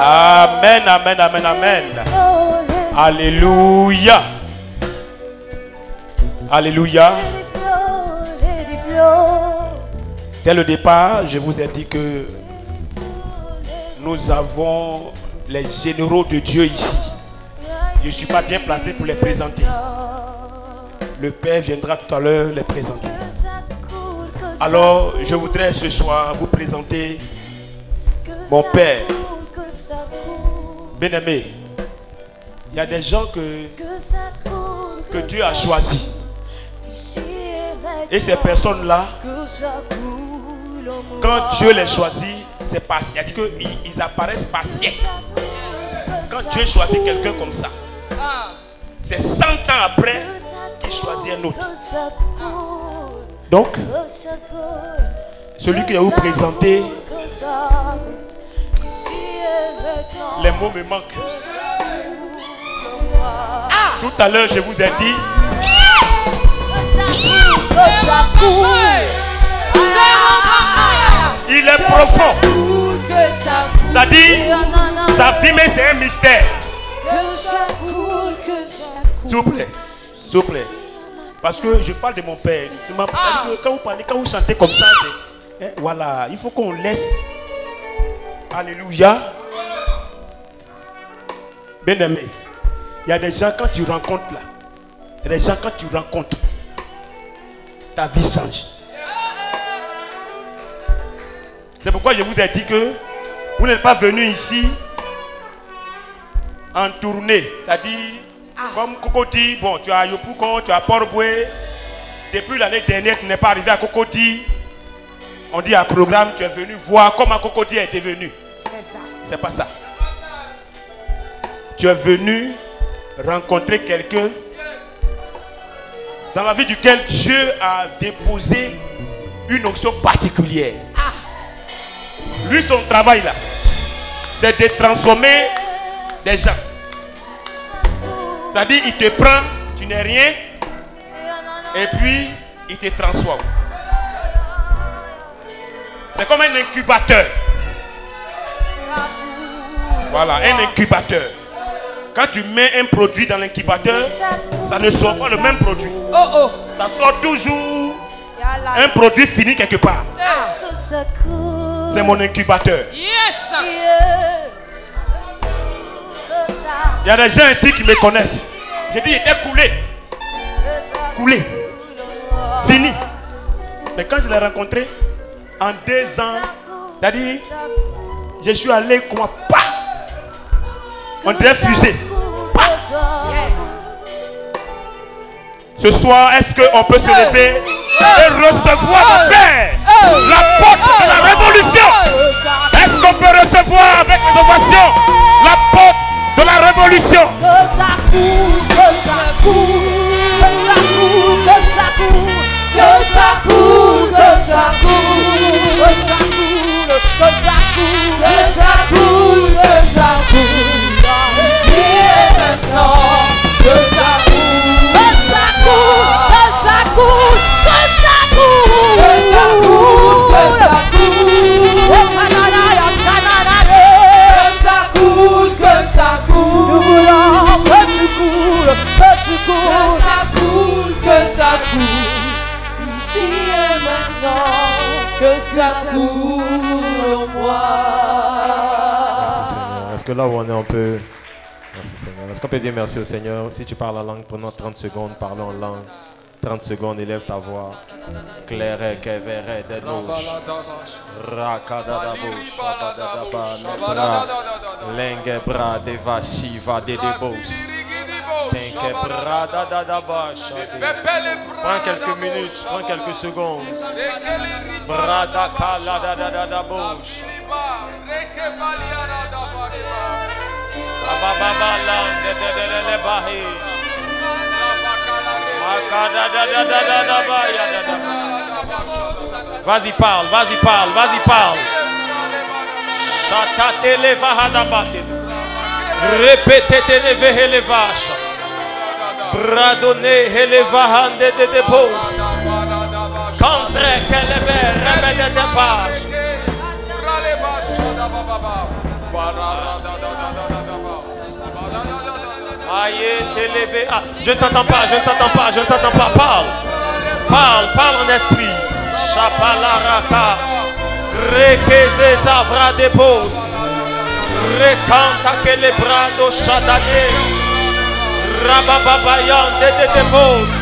Amen, amen, amen, amen. Alléluia. Alléluia. Dès le départ, je vous ai dit que nous avons les généraux de Dieu ici. Je ne suis pas bien placé pour les présenter. Le Père viendra tout à l'heure les présenter. Alors, je voudrais ce soir vous présenter mon Père. Bien-aimé, il y a des gens que Dieu a choisis. Et ces personnes-là, quand Dieu les choisit, c'est partiel. Il a dit qu'ils apparaissent partiels. Quand Dieu choisit quelqu'un comme ça, c'est 100 ans après qu'il choisit un autre. Donc, celui que je vais vous présenter, les mots me manquent. Tout à l'heure, je vous ai dit, il est profond. Ça dit, sa vie, mais c'est un mystère. S'il vous plaît, s'il vous plaît. Parce que je parle de mon père. Quand vous parlez, quand vous chantez comme ça, voilà, il faut qu'on laisse. Alléluia. Bien-aimé, il y a des gens quand tu rencontres là, il y a des gens quand tu rencontres, ta vie change. C'est pourquoi je vous ai dit que vous n'êtes pas venu ici en tournée. C'est-à-dire, comme Coco dit, bon, tu as Yopougon, tu as Port-Boué. Depuis l'année dernière, tu n'es pas arrivé à Cocody. On dit à programme, tu es venu voir comment Cocody est devenu. C'est ça. C'est pas ça. Tu es venu rencontrer quelqu'un dans la vie duquel Dieu a déposé une onction particulière. Lui, son travail là, c'est de transformer des gens. C'est-à-dire, il te prend, tu n'es rien, et puis il te transforme. C'est comme un incubateur. Voilà, un incubateur. Quand tu mets un produit dans l'incubateur, ça ne sort pas le même produit. Ça sort toujours un produit fini quelque part. C'est mon incubateur. Il y a des gens ici qui me connaissent. J'ai dit, il était coulé. Coulé. Fini. Mais quand je l'ai rencontré, en 2 ans, c'est-à-dire, je suis allé comme pas. On dirait fusée. Ce soir, est-ce qu'on peut se lever et recevoir le Père, la porte de la révolution? Est-ce qu'on peut recevoir avec les ovations la porte de la révolution? Que ça coule, que ça coule, que ça coule, que ça coule, que ça coule, que ça coule, que ça coule, que ça coule, que ça coule, que ça coule. Et maintenant, que ça coule, que ça coule, que ça coule, que ça coule, que ça coule, que ça coule. Que ça coule, nous voulons que ça coule, que ça coule, ici et maintenant, que ça coule en moi. Merci Seigneur. Est-ce que là où on est, on peut... Merci Seigneur. Est-ce qu'on peut dire merci au Seigneur? Si tu parles la langue, pendant 30 secondes, parlons en langue. 30 secondes, élève ta voix. Claire, kevere, de douche. Rakada da bouche. Rabada Lenge bra de vashiva de debos. Tenke bra da da bash. Prends quelques minutes, prends quelques secondes. Brada kala da bouche. Baba lande de bahi. Vas-y, parle, vas-y, parle, vas-y, parle. Répétez les vaches. Bradonne les vahande de dépose. Contre qu'elle est répétez des pages. Je ne t'entends pas, je ne t'entends pas, je ne t'entends pas. Parle. Parle en esprit. Chapalaraka. Rekeze zavra depos. Rekanta que le brado shadane. Rabababayan de depos.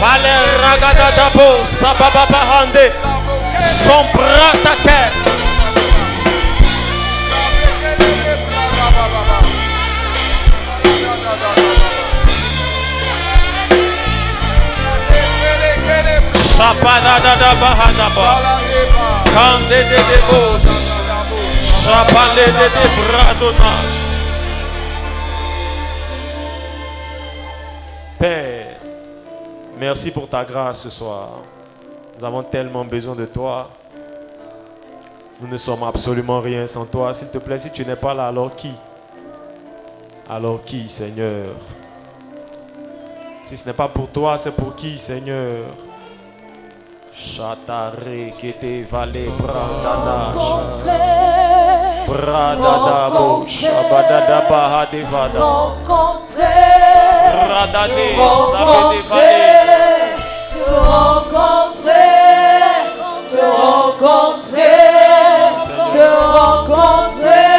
Vale ragada dabo. Sabababahande. Sombrata ke. Chapada da bahadaba. Kande de debos. Chapale de bradona. Père, merci pour ta grâce ce soir. Nous avons tellement besoin de toi. Nous ne sommes absolument rien sans toi. S'il te plaît, si tu n'es pas là, alors qui? Alors qui, Seigneur? Si ce n'est pas pour toi, c'est pour qui, Seigneur? Chatare qui te valé bradada. Bradada bo shabadada bahadevada. Bradade sabedevade. Te rencontrer, te rencontrer, te rencontrer,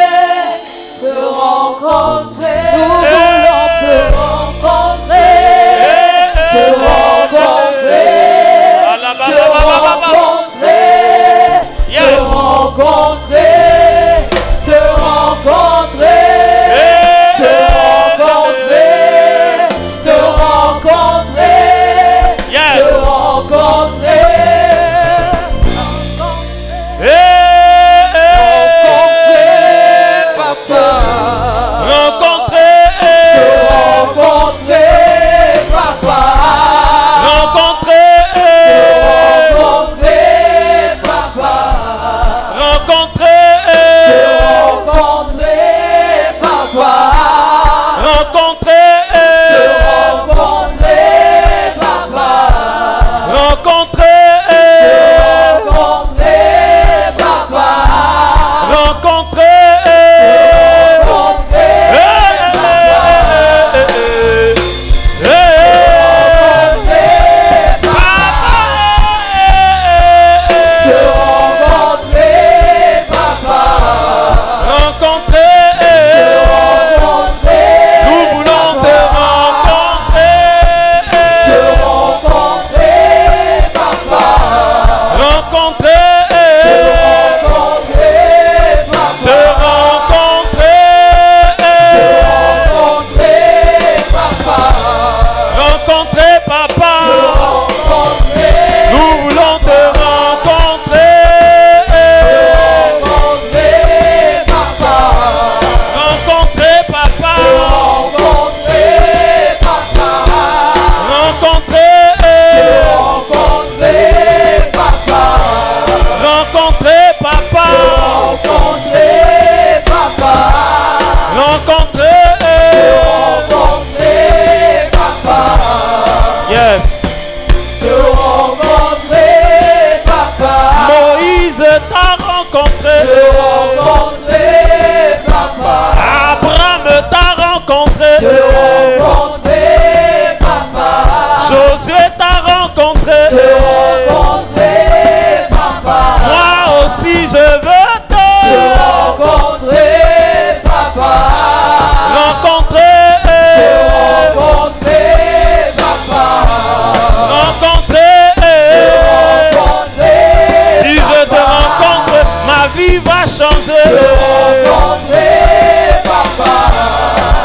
te rencontrer. Nous voulons te rencontrer, te rencontrer, te rencontrer, te rencontrer, te rencontrer, te rencontrer, te rencontrer. Yes. Te rencontrer, rencontrer, papa. Rencontrer, papa. rencontrer, papa. rencontrer, papa. rencontrer, papa. rencontrer, papa. rencontrer, Yes. Moïse t'a rencontré. Abraham t'a rencontré. Josué t'a rencontré. Moi aussi je veux te rencontrer. Rencontrer, si je te rencontre, ma vie va changer.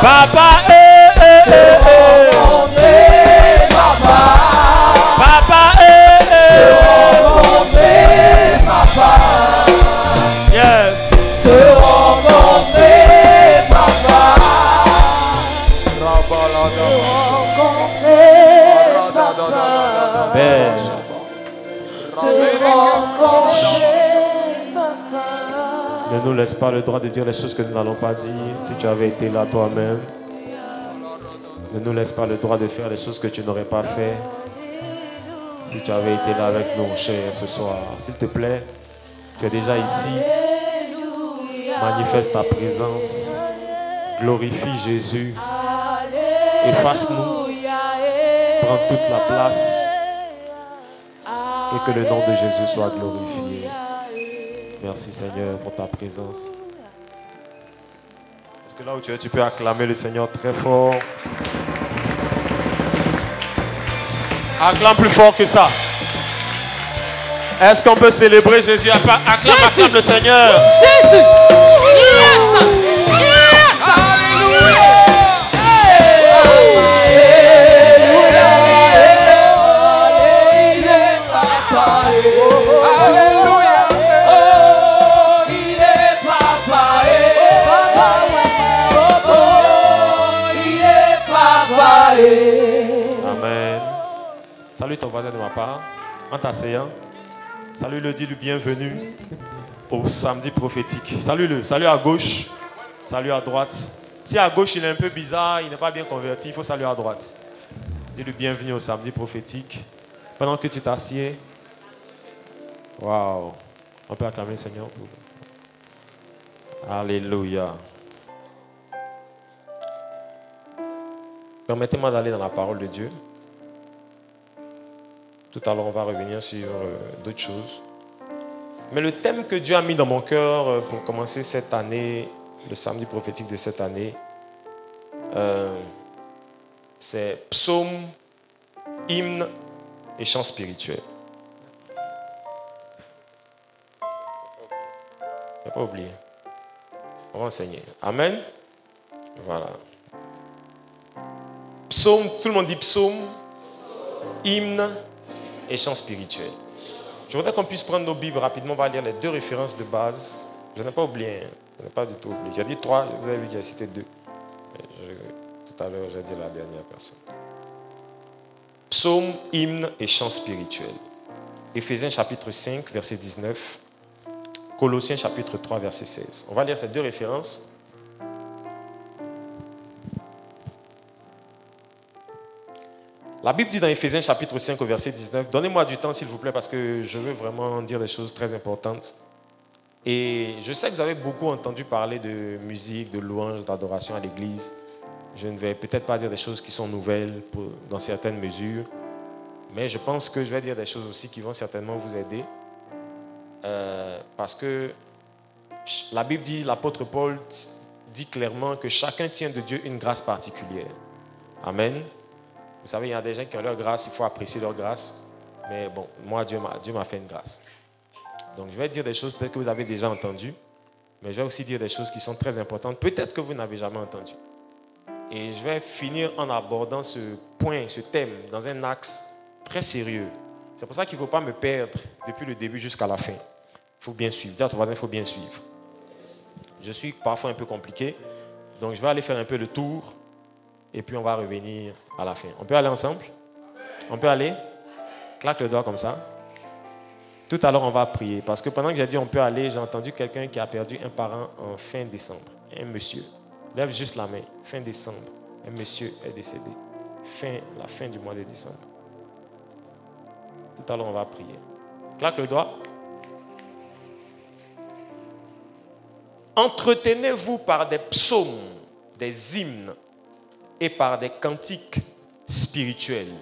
Papa, papa, yes. Père, ne nous laisse pas le droit de dire les choses que nous n'allons pas dire. Si tu avais été là toi-même, ne nous laisse pas le droit de faire les choses que tu n'aurais pas fait. Si tu avais été là avec nous, cher, ce soir, s'il te plaît, tu es déjà ici. Manifeste ta présence. Glorifie Jésus. Efface-nous. Prends toute la place. Et que le nom de Jésus soit glorifié. Merci Seigneur pour ta présence. Est-ce que là où tu es, tu peux acclamer le Seigneur très fort? Acclame plus fort que ça. Est-ce qu'on peut célébrer Jésus? Acclame le Seigneur. Jésus. Yes. Yes. Amen. Salut ton voisin de ma part. En t'asseyant. Salut-le, dis-lui bienvenue au samedi prophétique. Salut-le. Salut à gauche. Salut à droite. Si à gauche il est un peu bizarre, il n'est pas bien converti, il faut saluer à droite. Dis-lui bienvenue au samedi prophétique. Pendant que tu t'assieds. Waouh. On peut acclamer le Seigneur pour ça. Alléluia. Permettez-moi d'aller dans la parole de Dieu. Tout à l'heure, on va revenir sur d'autres choses. Mais le thème que Dieu a mis dans mon cœur pour commencer cette année, le samedi prophétique de cette année, c'est psaume, hymne et chant spirituel. Je n'ai pas oublié. On va enseigner. Amen. Voilà. Psaume, tout le monde dit psaume, hymne et chant spirituel. Je voudrais qu'on puisse prendre nos Bibles rapidement. On va lire les deux références de base. Je n'ai pas oublié. Je n'ai pas du tout oublié. J'ai dit 3, vous avez vu, j'ai cité 2. Tout à l'heure, j'ai dit la dernière personne. Psaume, hymne et chant spirituel. Éphésiens chapitre 5, verset 19. Colossiens chapitre 3, verset 16. On va lire ces deux références. La Bible dit dans Éphésiens chapitre 5 au verset 19, donnez-moi du temps s'il vous plaît parce que je veux vraiment dire des choses très importantes. Et je sais que vous avez beaucoup entendu parler de musique, de louange, d'adoration à l'église. Je ne vais peut-être pas dire des choses qui sont nouvelles dans certaines mesures, mais je pense que je vais dire des choses aussi qui vont certainement vous aider. Parce que la Bible dit, l'apôtre Paul dit clairement que chacun tient de Dieu une grâce particulière. Amen. Vous savez, il y a des gens qui ont leur grâce, il faut apprécier leur grâce. Mais bon, moi, Dieu m'a fait une grâce. Donc, je vais dire des choses peut-être que vous avez déjà entendues, mais je vais aussi dire des choses qui sont très importantes, peut-être que vous n'avez jamais entendues. Et je vais finir en abordant ce point, ce thème, dans un axe très sérieux. C'est pour ça qu'il ne faut pas me perdre depuis le début jusqu'à la fin. Il faut bien suivre. Dis à ton voisin, il faut bien suivre. Je suis parfois un peu compliqué, donc je vais aller faire un peu le tour. Et puis on va revenir à la fin. On peut aller ensemble? On peut aller? Claque le doigt comme ça. Tout à l'heure, on va prier. Parce que pendant que j'ai dit on peut aller, j'ai entendu quelqu'un qui a perdu un parent en fin décembre. Un monsieur. Lève juste la main. Fin décembre. Un monsieur est décédé. La fin du mois de décembre. Tout à l'heure, on va prier. Claque le doigt. Entretenez-vous par des psaumes, des hymnes, et par des cantiques spirituels,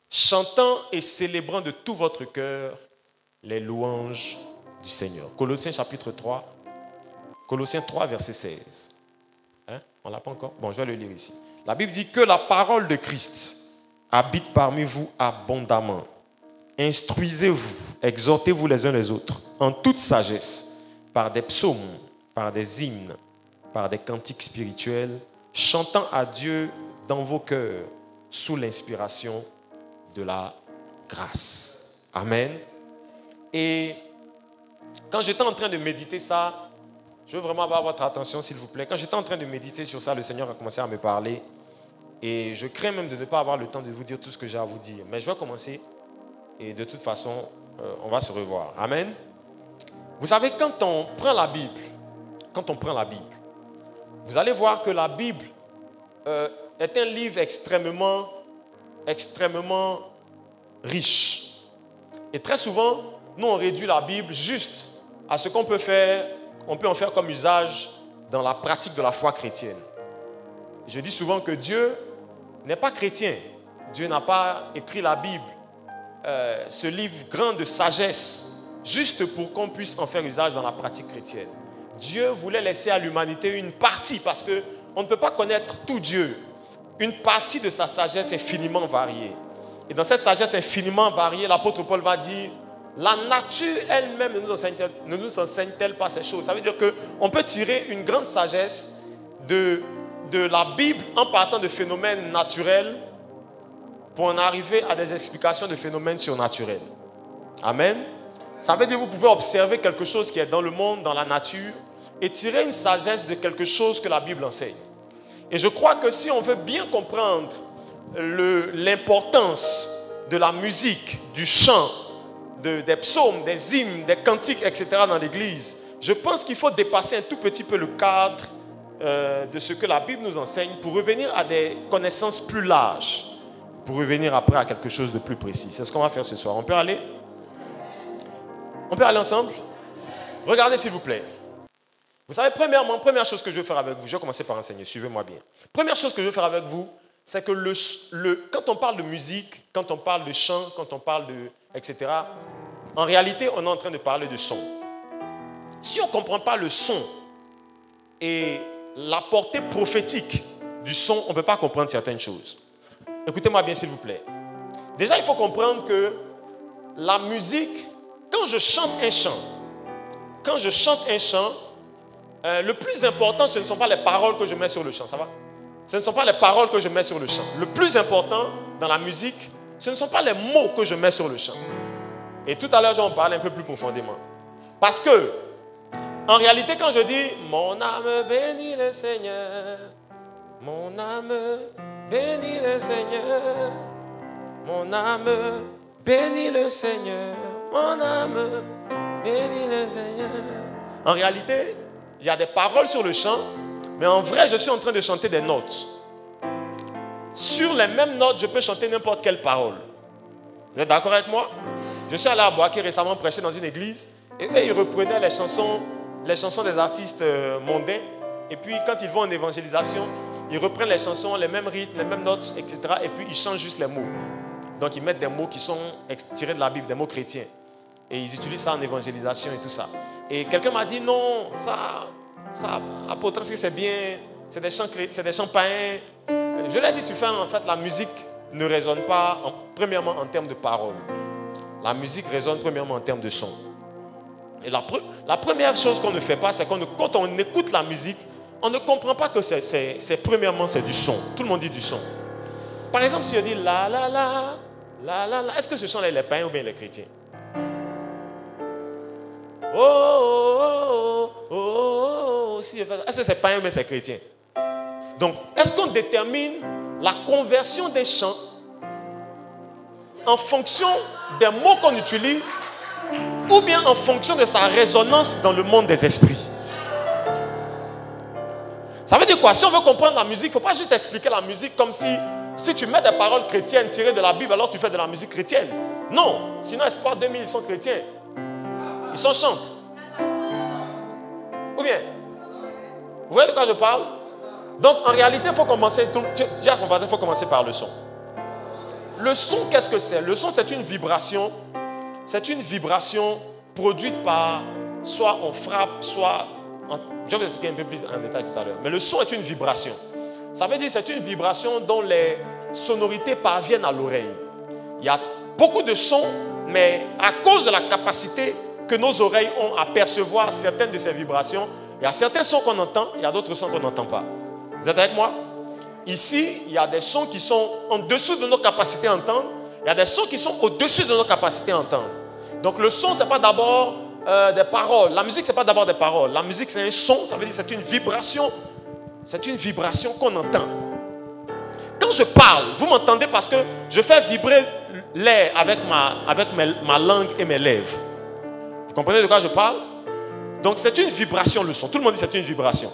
chantant et célébrant de tout votre cœur les louanges du Seigneur. Colossiens chapitre 3, Colossiens 3, verset 16. On ne l'a pas encore? Bon, je vais le lire ici. La Bible dit que la parole de Christ habite parmi vous abondamment. Instruisez-vous, exhortez-vous les uns les autres, en toute sagesse, par des psaumes, par des hymnes, par des cantiques spirituels, chantant à Dieu dans vos cœurs sous l'inspiration de la grâce. Amen. Et quand j'étais en train de méditer ça, je veux vraiment avoir votre attention s'il vous plaît. Quand j'étais en train de méditer sur ça, le Seigneur a commencé à me parler. Et je crains même de ne pas avoir le temps de vous dire tout ce que j'ai à vous dire. Mais je vais commencer et de toute façon, on va se revoir. Amen. Vous savez, quand on prend la Bible, vous allez voir que la Bible est un livre extrêmement riche. Et très souvent, nous on réduit la Bible juste à ce qu'on peut faire, on peut en faire comme usage dans la pratique de la foi chrétienne. Je dis souvent que Dieu n'est pas chrétien. Dieu n'a pas écrit la Bible, ce livre grand de sagesse, juste pour qu'on puisse en faire usage dans la pratique chrétienne. Dieu voulait laisser à l'humanité une partie, parce qu'on ne peut pas connaître tout Dieu. Une partie de sa sagesse infiniment variée. Et dans cette sagesse infiniment variée, l'apôtre Paul va dire, la nature elle-même ne nous enseigne-t-elle pas ces choses? Ça veut dire qu'on peut tirer une grande sagesse de la Bible en partant de phénomènes naturels pour en arriver à des explications de phénomènes surnaturels. Amen. Ça veut dire que vous pouvez observer quelque chose qui est dans le monde, dans la nature, et tirer une sagesse de quelque chose que la Bible enseigne. Et je crois que si on veut bien comprendre l'importance de la musique, du chant, des psaumes, des hymnes, des cantiques, etc. dans l'église, je pense qu'il faut dépasser un tout petit peu le cadre de ce que la Bible nous enseigne pour revenir à des connaissances plus larges, pour revenir après à quelque chose de plus précis. C'est ce qu'on va faire ce soir. On peut aller? On peut aller ensemble? Regardez s'il vous plaît. Vous savez, première chose que je veux faire avec vous, je vais commencer par enseigner, suivez-moi bien. Première chose que je veux faire avec vous, c'est que quand on parle de musique, quand on parle de chant, quand on parle de... etc., en réalité, on est en train de parler de son. Si on ne comprend pas le son et la portée prophétique du son, on ne peut pas comprendre certaines choses. Écoutez-moi bien, s'il vous plaît. Déjà, il faut comprendre que la musique, quand je chante un chant, le plus important, ce ne sont pas les paroles que je mets sur le chant, ça va? Ce ne sont pas les paroles que je mets sur le chant. Le plus important dans la musique, ce ne sont pas les mots que je mets sur le chant. Et tout à l'heure, j'en parle un peu plus profondément. Parce que, en réalité, quand je dis « Mon âme bénit le Seigneur, mon âme bénit le Seigneur, mon âme bénit le Seigneur, mon âme bénit le Seigneur ». En réalité, il y a des paroles sur le chant, mais en vrai, je suis en train de chanter des notes. Sur les mêmes notes, je peux chanter n'importe quelle parole. Vous êtes d'accord avec moi? Je suis allé à Boaké récemment prêcher dans une église, et eux, ils reprenaient les chansons des artistes mondains, et puis quand ils vont en évangélisation, ils reprennent les chansons, les mêmes rythmes, les mêmes notes, etc., et puis ils changent juste les mots. Donc ils mettent des mots qui sont tirés de la Bible, des mots chrétiens. Et ils utilisent ça en évangélisation et tout ça. Et quelqu'un m'a dit, non, ça apôtre, est-ce que c'est bien? C'est des chants païens. Je lui ai dit, tu fais en fait, la musique ne résonne pas, premièrement, en termes de paroles. La musique résonne premièrement en termes de son. Et la première chose qu'on ne fait pas, c'est que quand on écoute la musique, on ne comprend pas que premièrement, c'est du son. Tout le monde dit du son. Par exemple, si je dis la la la, la la la, est-ce que ce chant-là, il est païen ou bien il est chrétien? Oh, oh, oh, oh, oh, oh. Est-ce que c'est païen ou bien c'est chrétien? Donc, est-ce qu'on détermine la conversion des chants en fonction des mots qu'on utilise ou bien en fonction de sa résonance dans le monde des esprits? Ça veut dire quoi? Si on veut comprendre la musique, il ne faut pas juste expliquer la musique comme si tu mets des paroles chrétiennes tirées de la Bible, alors tu fais de la musique chrétienne. Non, sinon Espoir 2000, ils sont chrétiens. Ils sont chantent. Ou bien, vous voyez de quoi je parle? Donc en réalité, il faut commencer par le son. Le son, qu'est-ce que c'est? Le son, c'est une vibration. C'est une vibration produite par, soit on frappe, soit... Je vais vous expliquer un peu plus en détail tout à l'heure. Mais le son est une vibration. Ça veut dire que c'est une vibration dont les sonorités parviennent à l'oreille. Il y a beaucoup de sons, mais à cause de la capacité que nos oreilles ont à percevoir certaines de ces vibrations, il y a certains sons qu'on entend, il y a d'autres sons qu'on n'entend pas. Vous êtes avec moi? Ici, il y a des sons qui sont en dessous de nos capacités à entendre. Il y a des sons qui sont au-dessus de nos capacités à entendre. Donc le son, ce n'est pas d'abord des paroles. La musique, ce n'est pas d'abord des paroles. La musique, c'est un son, ça veut dire que c'est une vibration. C'est une vibration qu'on entend. Quand je parle, vous m'entendez parce que je fais vibrer l'air avec ma langue et mes lèvres. Vous comprenez de quoi je parle? Donc c'est une vibration, le son. Tout le monde dit que c'est une vibration.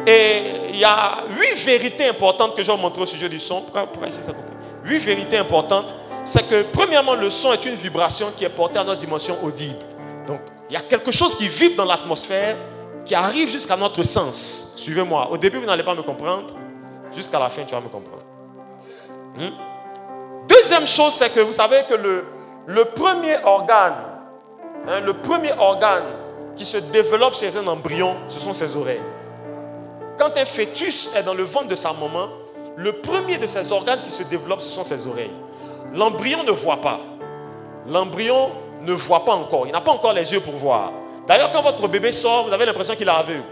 Et il y a 8 vérités importantes que je vais vous montrer au sujet du son. Pourquoi ici ça coupe? 8 vérités importantes. C'est que premièrement, le son est une vibration qui est portée à notre dimension audible. Donc il y a quelque chose qui vibre dans l'atmosphère, qui arrive jusqu'à notre sens. Suivez-moi. Au début, vous n'allez pas me comprendre. Jusqu'à la fin, tu vas me comprendre. Deuxième chose, c'est que vous savez que le premier organe, le premier organe qui se développe chez un embryon, ce sont ses oreilles. Quand un fœtus est dans le ventre de sa maman, le premier de ses organes qui se développe, ce sont ses oreilles. L'embryon ne voit pas. L'embryon ne voit pas encore. Il n'a pas encore les yeux pour voir. D'ailleurs, quand votre bébé sort, vous avez l'impression qu'il est aveugle.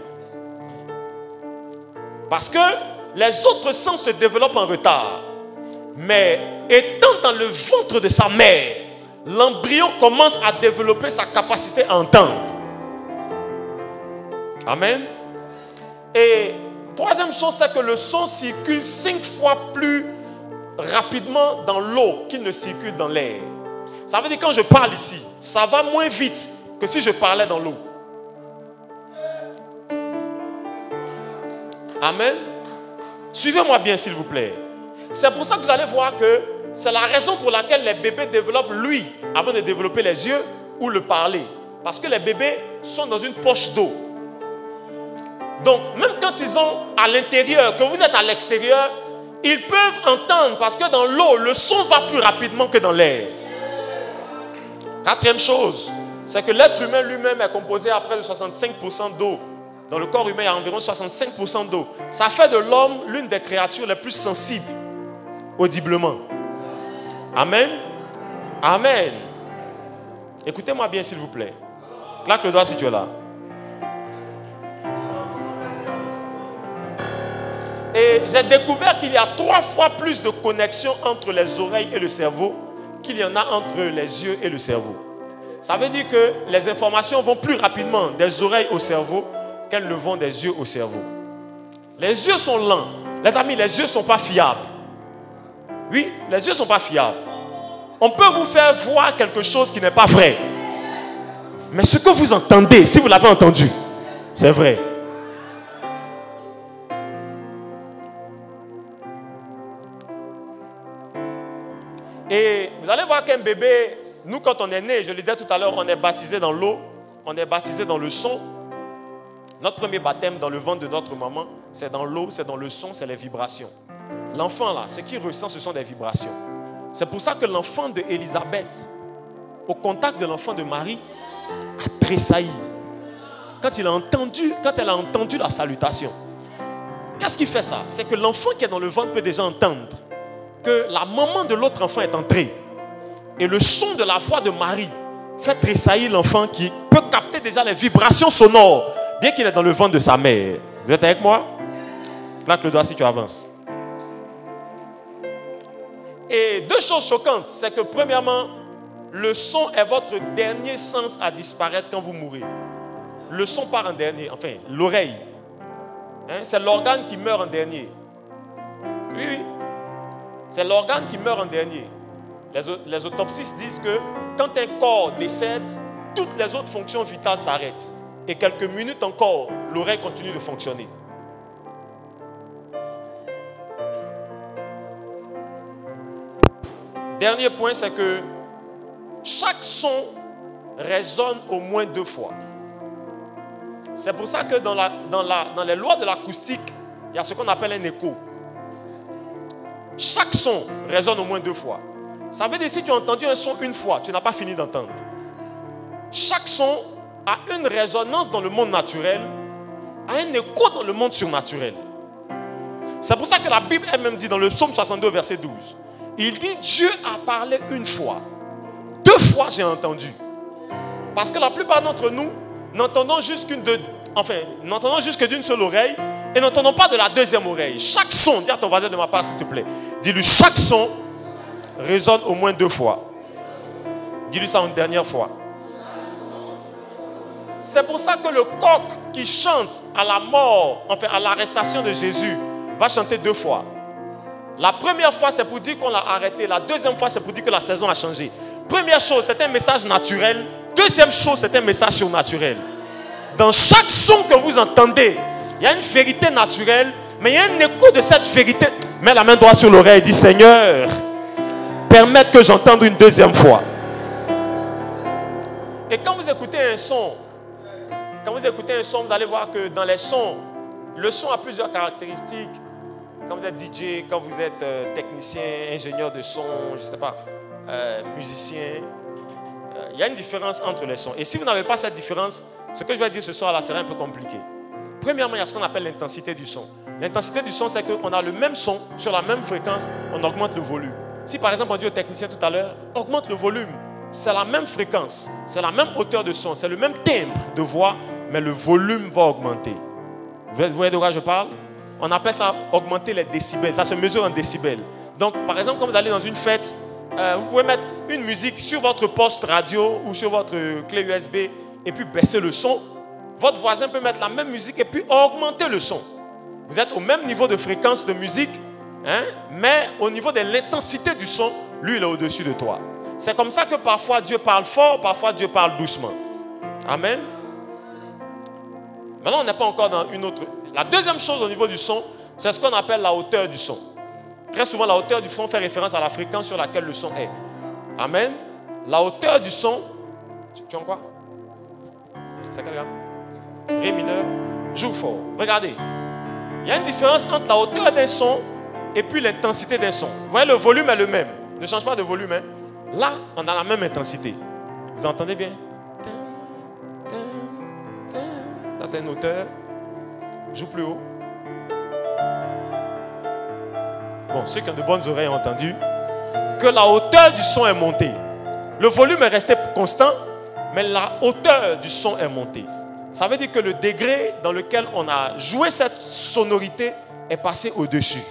Parce que les autres sens se développent en retard. Mais étant dans le ventre de sa mère, l'embryon commence à développer sa capacité à entendre. Amen. Et troisième chose, c'est que le son circule 5 fois plus rapidement dans l'eau qu'il ne circule dans l'air. Ça veut dire que quand je parle ici, ça va moins vite que si je parlais dans l'eau. Amen. Suivez-moi bien s'il vous plaît. C'est pour ça que vous allez voir que c'est la raison pour laquelle les bébés développent l'ouïe avant de développer les yeux ou le parler. Parce que les bébés sont dans une poche d'eau. Donc, même quand ils sont à l'intérieur, que vous êtes à l'extérieur, ils peuvent entendre parce que dans l'eau, le son va plus rapidement que dans l'air. Quatrième chose, c'est que l'être humain lui-même est composé à près de 65% d'eau. Dans le corps humain, il y a environ 65% d'eau. Ça fait de l'homme l'une des créatures les plus sensibles audiblement. Amen. Amen. Écoutez-moi bien s'il vous plaît. Claque le doigt si tu es là. Et j'ai découvert qu'il y a 3 fois plus de connexion entre les oreilles et le cerveau qu'il y en a entre les yeux et le cerveau. Ça veut dire que les informations vont plus rapidement des oreilles au cerveau qu'elles ne vont des yeux au cerveau. Les yeux sont lents. Les amis, les yeux ne sont pas fiables. Oui, les yeux ne sont pas fiables. On peut vous faire voir quelque chose qui n'est pas vrai. Mais ce que vous entendez, si vous l'avez entendu, c'est vrai. Et vous allez voir qu'un bébé, nous quand on est né, je le disais tout à l'heure, on est baptisé dans l'eau, on est baptisé dans le son. Notre premier baptême dans le ventre de notre maman, c'est dans l'eau, c'est dans le son, c'est les vibrations. L'enfant là, ce qu'il ressent, ce sont des vibrations. C'est pour ça que l'enfant d'Élisabeth, au contact de l'enfant de Marie, a tressailli. Quand elle a entendu la salutation. Qu'est-ce qui fait ça? C'est que l'enfant qui est dans le ventre peut déjà entendre que la maman de l'autre enfant est entrée. Et le son de la voix de Marie fait tressaillir l'enfant qui peut capter déjà les vibrations sonores, bien qu'il est dans le ventre de sa mère. Vous êtes avec moi? Claque le doigt si tu avances. Et 2 choses choquantes, c'est que premièrement, le son est votre dernier sens à disparaître quand vous mourrez. Le son part en dernier, enfin l'oreille. C'est l'organe qui meurt en dernier. Oui, oui. C'est l'organe qui meurt en dernier. Les autopsies disent que quand un corps décède, toutes les autres fonctions vitales s'arrêtent. Et quelques minutes encore, l'oreille continue de fonctionner. Dernier point, c'est que chaque son résonne au moins 2 fois. C'est pour ça que dans les lois de l'acoustique, il y a ce qu'on appelle un écho. Chaque son résonne au moins 2 fois. Ça veut dire que si tu as entendu un son une fois, tu n'as pas fini d'entendre. Chaque son a une résonance dans le monde naturel, a un écho dans le monde surnaturel. C'est pour ça que la Bible elle-même dit dans le psaume 62, verset 12, il dit Dieu a parlé une fois. 2 fois j'ai entendu. Parce que la plupart d'entre nous n'entendons juste que d'une seule oreille et n'entendons pas de la deuxième oreille. Chaque son, dis à ton voisin de ma part s'il te plaît. Dis-lui, chaque son résonne au moins 2 fois. Dis-lui ça une dernière fois. C'est pour ça que le coq qui chante à la mort, enfin à l'arrestation de Jésus, va chanter 2 fois. La première fois, c'est pour dire qu'on l'a arrêté. La deuxième fois, c'est pour dire que la saison a changé. Première chose, c'est un message naturel. Deuxième chose, c'est un message surnaturel. Dans chaque son que vous entendez, il y a une vérité naturelle, mais il y a un écho de cette vérité. Mets la main droite sur l'oreille et dis Seigneur, permette que j'entende une deuxième fois. Et quand vous écoutez un son, vous allez voir que dans les sons, le son a plusieurs caractéristiques. quand vous êtes DJ, quand vous êtes technicien, ingénieur de son, je ne sais pas, musicien, il y a une différence entre les sons. Et si vous n'avez pas cette différence, ce que je vais dire ce soir là sera un peu compliqué. Premièrement, il y a ce qu'on appelle l'intensité du son. L'intensité du son, c'est qu'on a le même son, sur la même fréquence, on augmente le volume. Si par exemple on dit au technicien tout à l'heure, augmente le volume, c'est la même fréquence, c'est la même hauteur de son, c'est le même timbre de voix, mais le volume va augmenter. Vous voyez de quoi je parle? On appelle ça augmenter les décibels, ça se mesure en décibels. Donc par exemple, quand vous allez dans une fête, vous pouvez mettre une musique sur votre poste radio ou sur votre clé USB et puis baisser le son. Votre voisin peut mettre la même musique et puis augmenter le son. Vous êtes au même niveau de fréquence de musique, hein, mais au niveau de l'intensité du son, lui, il est au-dessus de toi. C'est comme ça que parfois Dieu parle fort, parfois Dieu parle doucement. Amen. Maintenant, on n'est pas encore dans une autre. La deuxième chose au niveau du son, c'est ce qu'on appelle la hauteur du son. Très souvent, la hauteur du son fait référence à la fréquence sur laquelle le son est. Amen. La hauteur du son, tu en quoi? C'est quel gars? Ré mineur, joue fort. Regardez. Il y a une différence entre la hauteur d'un son et puis l'intensité d'un son. Vous voyez, le volume est le même. Ne change pas de volume. Hein. Là, on a la même intensité. Vous entendez bien? Ça, c'est une hauteur. Joue plus haut. Bon, ceux qui ont de bonnes oreilles ont entendu que la hauteur du son est montée. Le volume est resté constant, mais la hauteur du son est montée. Ça veut dire que le degré dans lequel on a joué cette sonorité est passé au-dessus.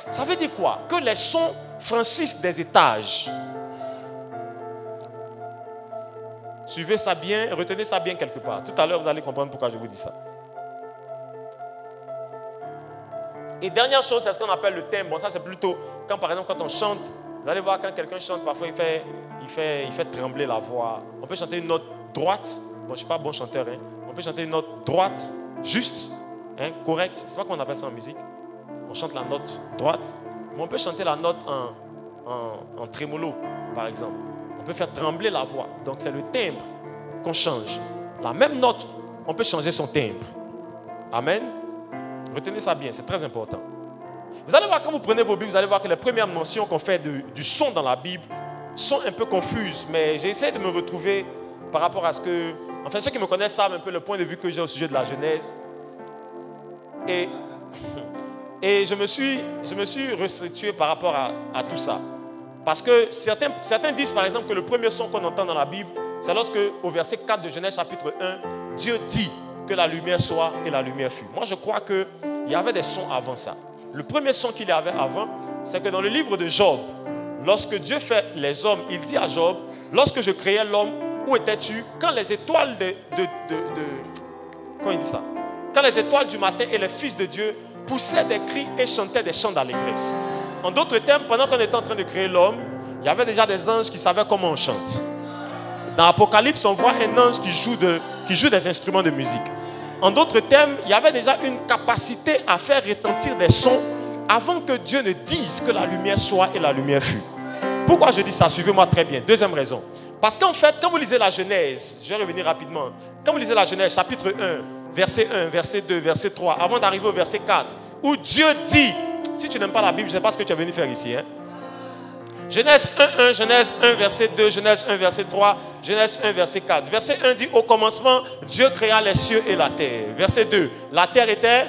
Ça veut dire quoi? Que les sons franchissent des étages. Suivez ça bien, retenez ça bien quelque part. Tout à l'heure, vous allez comprendre pourquoi je vous dis ça. Et dernière chose, c'est ce qu'on appelle le thème. Bon, ça c'est plutôt quand par exemple quand on chante. Vous allez voir quand quelqu'un chante, parfois il fait trembler la voix. On peut chanter une note droite. Bon, je ne suis pas bon chanteur. Hein. On peut chanter une note droite, juste, hein, correcte. C'est pas qu'on appelle ça en musique. On chante la note droite. Mais on peut chanter la note en trémolo, par exemple. On peut faire trembler la voix. Donc c'est le timbre qu'on change. La même note, on peut changer son timbre. Amen. Retenez ça bien, c'est très important. Vous allez voir, quand vous prenez vos Bibles, vous allez voir que les premières mentions qu'on fait du son dans la Bible sont un peu confuses. Mais j'ai essayé de me retrouver par rapport à ce que... Enfin, ceux qui me connaissent savent un peu le point de vue que j'ai au sujet de la Genèse. Et je me suis restitué par rapport à tout ça. Parce que certains disent par exemple que le premier son qu'on entend dans la Bible, c'est lorsque au verset 4 de Genèse chapitre 1, Dieu dit que la lumière soit et la lumière fut. Moi je crois qu'il y avait des sons avant ça. Le premier son qu'il y avait avant, c'est que dans le livre de Job, lorsque Dieu fait les hommes, il dit à Job, lorsque je créais l'homme, où étais-tu? Quand les étoiles comment il dit ça? Quand les étoiles du matin et les fils de Dieu poussaient des cris et chantaient des chants d'allégresse. En d'autres termes, pendant qu'on était en train de créer l'homme, il y avait déjà des anges qui savaient comment on chante. Dans Apocalypse, on voit un ange qui joue des instruments de musique. En d'autres termes, il y avait déjà une capacité à faire retentir des sons avant que Dieu ne dise que la lumière soit et la lumière fut. Pourquoi je dis ça? Suivez-moi très bien. Deuxième raison. Parce qu'en fait, quand vous lisez la Genèse, je vais revenir rapidement. Quand vous lisez la Genèse, chapitre 1, verset 1, verset 2, verset 3, avant d'arriver au verset 4, où Dieu dit, si tu n'aimes pas la Bible, je ne sais pas ce que tu es venu faire ici. Hein? Genèse 1, Genèse 1, verset 2, Genèse 1, verset 3, Genèse 1, verset 4. Verset 1 dit, au commencement, Dieu créa les cieux et la terre. Verset 2, la terre était...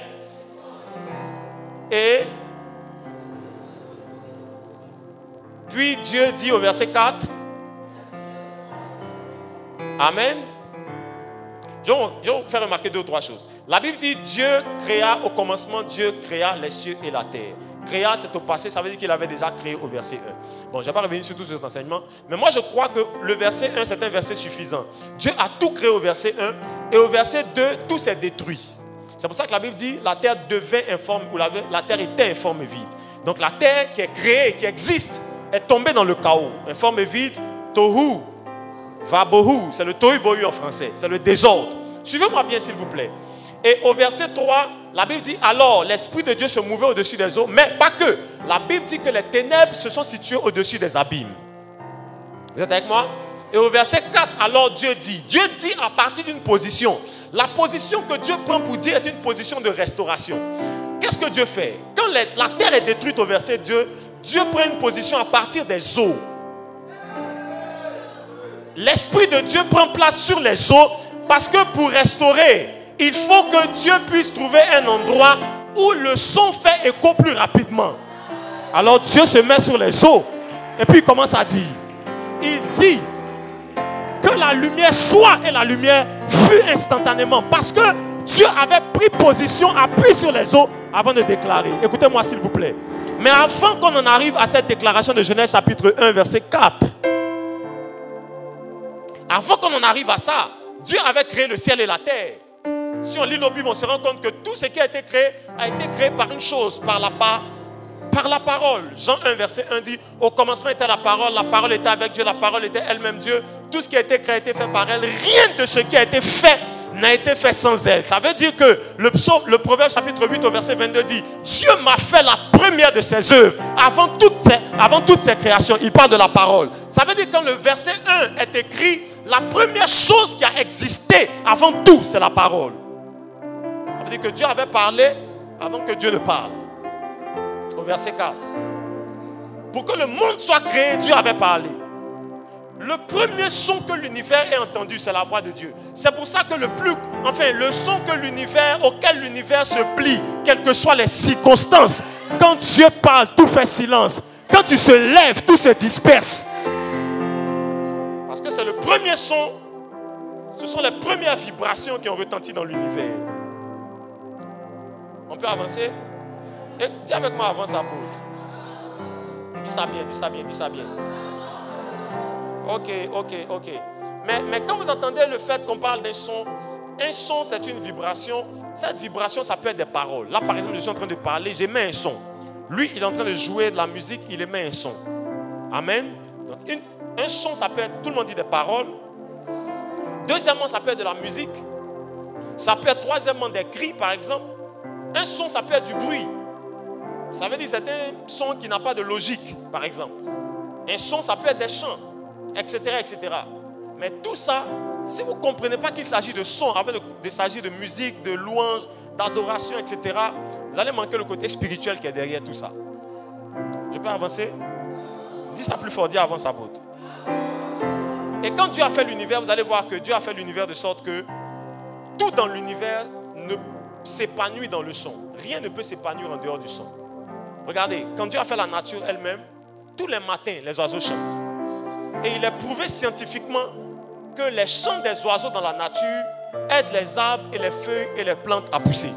Et... Puis Dieu dit au verset 4, Amen. Je vais vous faire remarquer deux ou trois choses. La Bible dit Dieu créa, au commencement, Dieu créa les cieux et la terre. Créa, c'est au passé, ça veut dire qu'il avait déjà créé au verset 1. Bon, je ne vais pas revenir sur tout cet enseignement, mais moi je crois que le verset 1, c'est un verset suffisant. Dieu a tout créé au verset 1, et au verset 2, tout s'est détruit. C'est pour ça que la Bible dit la terre devint informe, ou la terre était informe et vide. Donc la terre qui est créée, qui existe, est tombée dans le chaos. Informe et vide, tohu, vabohu, c'est le tohu bohu en français, c'est le désordre. Suivez-moi bien s'il vous plaît. Et au verset 3, la Bible dit alors l'Esprit de Dieu se mouvait au-dessus des eaux, mais pas que. La Bible dit que les ténèbres se sont situées au-dessus des abîmes. Vous êtes avec moi? Et au verset 4, alors Dieu dit à partir d'une position. La position que Dieu prend pour dire est une position de restauration. Qu'est-ce que que Dieu fait? Quand la terre est détruite au verset 2, Dieu prend une position à partir des eaux. L'Esprit de Dieu prend place sur les eaux parce que pour restaurer, il faut que Dieu puisse trouver un endroit où le son fait écho plus rapidement. Alors Dieu se met sur les eaux et puis il commence à dire. Il dit que la lumière soit et la lumière fut instantanément parce que Dieu avait pris position, appuyé sur les eaux avant de déclarer. Écoutez-moi s'il vous plaît. Mais avant qu'on en arrive à cette déclaration de Genèse chapitre 1 verset 4, avant qu'on en arrive à ça, Dieu avait créé le ciel et la terre. Si on lit la Bible, on se rend compte que tout ce qui a été créé par une chose, par la parole. Jean 1 verset 1 dit, au commencement était la parole était avec Dieu, la parole était elle-même Dieu. Tout ce qui a été créé a été fait par elle. Rien de ce qui a été fait n'a été fait sans elle. Ça veut dire que le Proverbe chapitre 8 au verset 22 dit, Dieu m'a fait la première de ses œuvres. Avant toutes ses créations, il parle de la parole. Ça veut dire que quand le verset 1 est écrit, la première chose qui a existé avant tout, c'est la parole. Ça veut dire que Dieu avait parlé avant que Dieu ne parle. Au verset 4. Pour que le monde soit créé, Dieu avait parlé. Le premier son que l'univers ait entendu, c'est la voix de Dieu. C'est pour ça que le son que auquel l'univers se plie, quelles que soient les circonstances, quand Dieu parle, tout fait silence. Quand tu se lèves, tout se disperse. Parce que c'est le premier son, ce sont les premières vibrations qui ont retenti dans l'univers. On peut avancer? Et dis avec moi, avance apôtre. Dis ça bien, dis ça bien, dis ça bien. Ok. Mais quand vous entendez le fait qu'on parle d'un son, un son c'est une vibration. Cette vibration, ça peut être des paroles. Là, par exemple, je suis en train de parler, j'émets un son. Lui, il est en train de jouer de la musique, il émet un son. Amen. Donc, un son, ça peut être, tout le monde dit des paroles. Deuxièmement, ça peut être de la musique. Ça peut être, troisièmement, des cris, par exemple. Un son, ça peut être du bruit. Ça veut dire que c'est un son qui n'a pas de logique, par exemple. Un son, ça peut être des chants, etc., etc. Mais tout ça, si vous ne comprenez pas qu'il s'agit de son, avant de s'agir de musique, de louange, d'adoration, etc., vous allez manquer le côté spirituel qui est derrière tout ça. Je peux avancer? Dis ça plus fort, dis avance à votre. Et quand Dieu a fait l'univers, vous allez voir que Dieu a fait l'univers de sorte que tout dans l'univers ne s'épanouit dans le son. Rien ne peut s'épanouir en dehors du son. Regardez, quand Dieu a fait la nature elle-même, tous les matins, les oiseaux chantent. Et il est prouvé scientifiquement que les chants des oiseaux dans la nature aident les arbres et les feuilles et les plantes à pousser.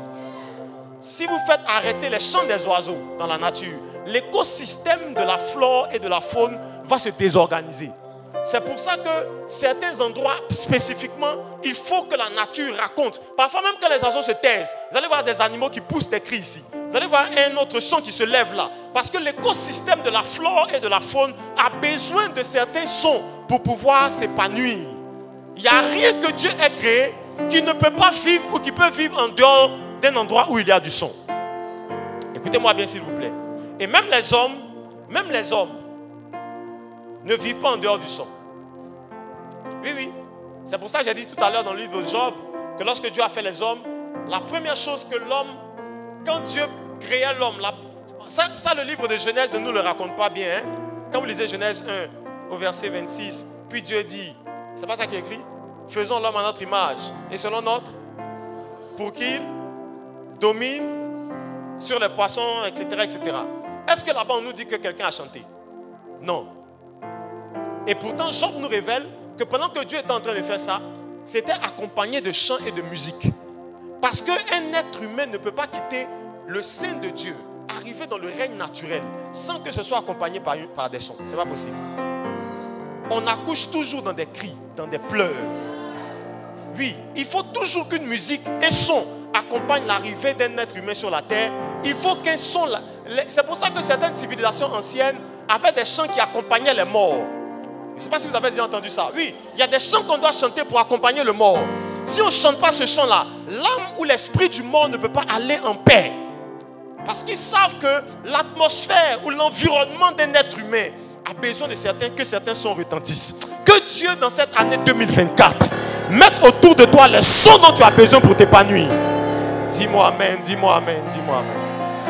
Si vous faites arrêter les chants des oiseaux dans la nature, l'écosystème de la flore et de la faune va se désorganiser. C'est pour ça que certains endroits spécifiquement, il faut que la nature raconte. Parfois même quand les oiseaux se taisent, vous allez voir des animaux qui poussent des cris ici. Vous allez voir un autre son qui se lève là. Parce que l'écosystème de la flore et de la faune a besoin de certains sons pour pouvoir s'épanouir. Il n'y a rien que Dieu ait créé qui ne peut pas vivre ou qui peut vivre en dehors d'un endroit où il y a du son. Écoutez-moi bien s'il vous plaît. Et même les hommes ne vivent pas en dehors du son. Oui. C'est pour ça que j'ai dit tout à l'heure dans le livre de Job que lorsque Dieu a fait les hommes, la première chose que l'homme, quand Dieu créait l'homme, ça le livre de Genèse ne nous le raconte pas bien. Hein? Quand vous lisez Genèse 1 au verset 26, puis Dieu dit, c'est pas ça qui est écrit? Faisons l'homme à notre image et selon notre, pour qu'il domine sur les poissons, etc., etc. Est-ce que là-bas on nous dit que quelqu'un a chanté? Non. Et pourtant, Job nous révèle que pendant que Dieu était en train de faire ça, c'était accompagné de chants et de musique. Parce qu'un être humain ne peut pas quitter le sein de Dieu, arriver dans le règne naturel, sans que ce soit accompagné par des sons. Ce n'est pas possible. On accouche toujours dans des cris, dans des pleurs. Oui, il faut toujours qu'une musique, un son, accompagne l'arrivée d'un être humain sur la terre. Il faut qu'un son... C'est pour ça que certaines civilisations anciennes avaient des chants qui accompagnaient les morts. Je ne sais pas si vous avez déjà entendu ça. Oui, il y a des chants qu'on doit chanter pour accompagner le mort. Si on ne chante pas ce chant-là, l'âme ou l'esprit du mort ne peut pas aller en paix. Parce qu'ils savent que l'atmosphère ou l'environnement d'un être humain a besoin de que certains sons retentissent. Que Dieu, dans cette année 2024, mette autour de toi les sons dont tu as besoin pour t'épanouir. Dis-moi amen, dis-moi amen, dis-moi amen.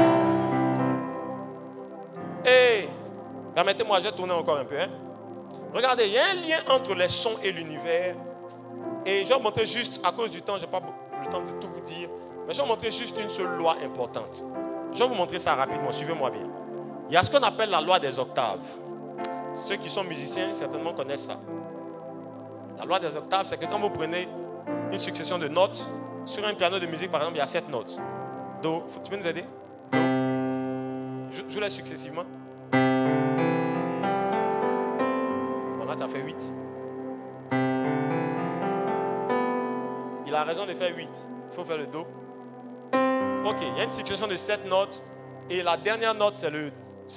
Permettez-moi, je vais tourner encore un peu. Hein. Regardez, il y a un lien entre les sons et l'univers. Et je vais vous montrer juste, à cause du temps, je n'ai pas le temps de tout vous dire, mais je vais vous montrer juste une seule loi importante. Je vais vous montrer ça rapidement, suivez-moi bien. Il y a ce qu'on appelle la loi des octaves. Ceux qui sont musiciens certainement connaissent ça. La loi des octaves, c'est que quand vous prenez une succession de notes, sur un piano de musique par exemple, il y a 7 notes. Do, tu peux nous aider? Do. Joue-les successivement. Bon là ça fait 8. Il a raison de faire 8. Il faut faire le Do. Ok, il y a une succession de 7 notes. Et la dernière note, c'est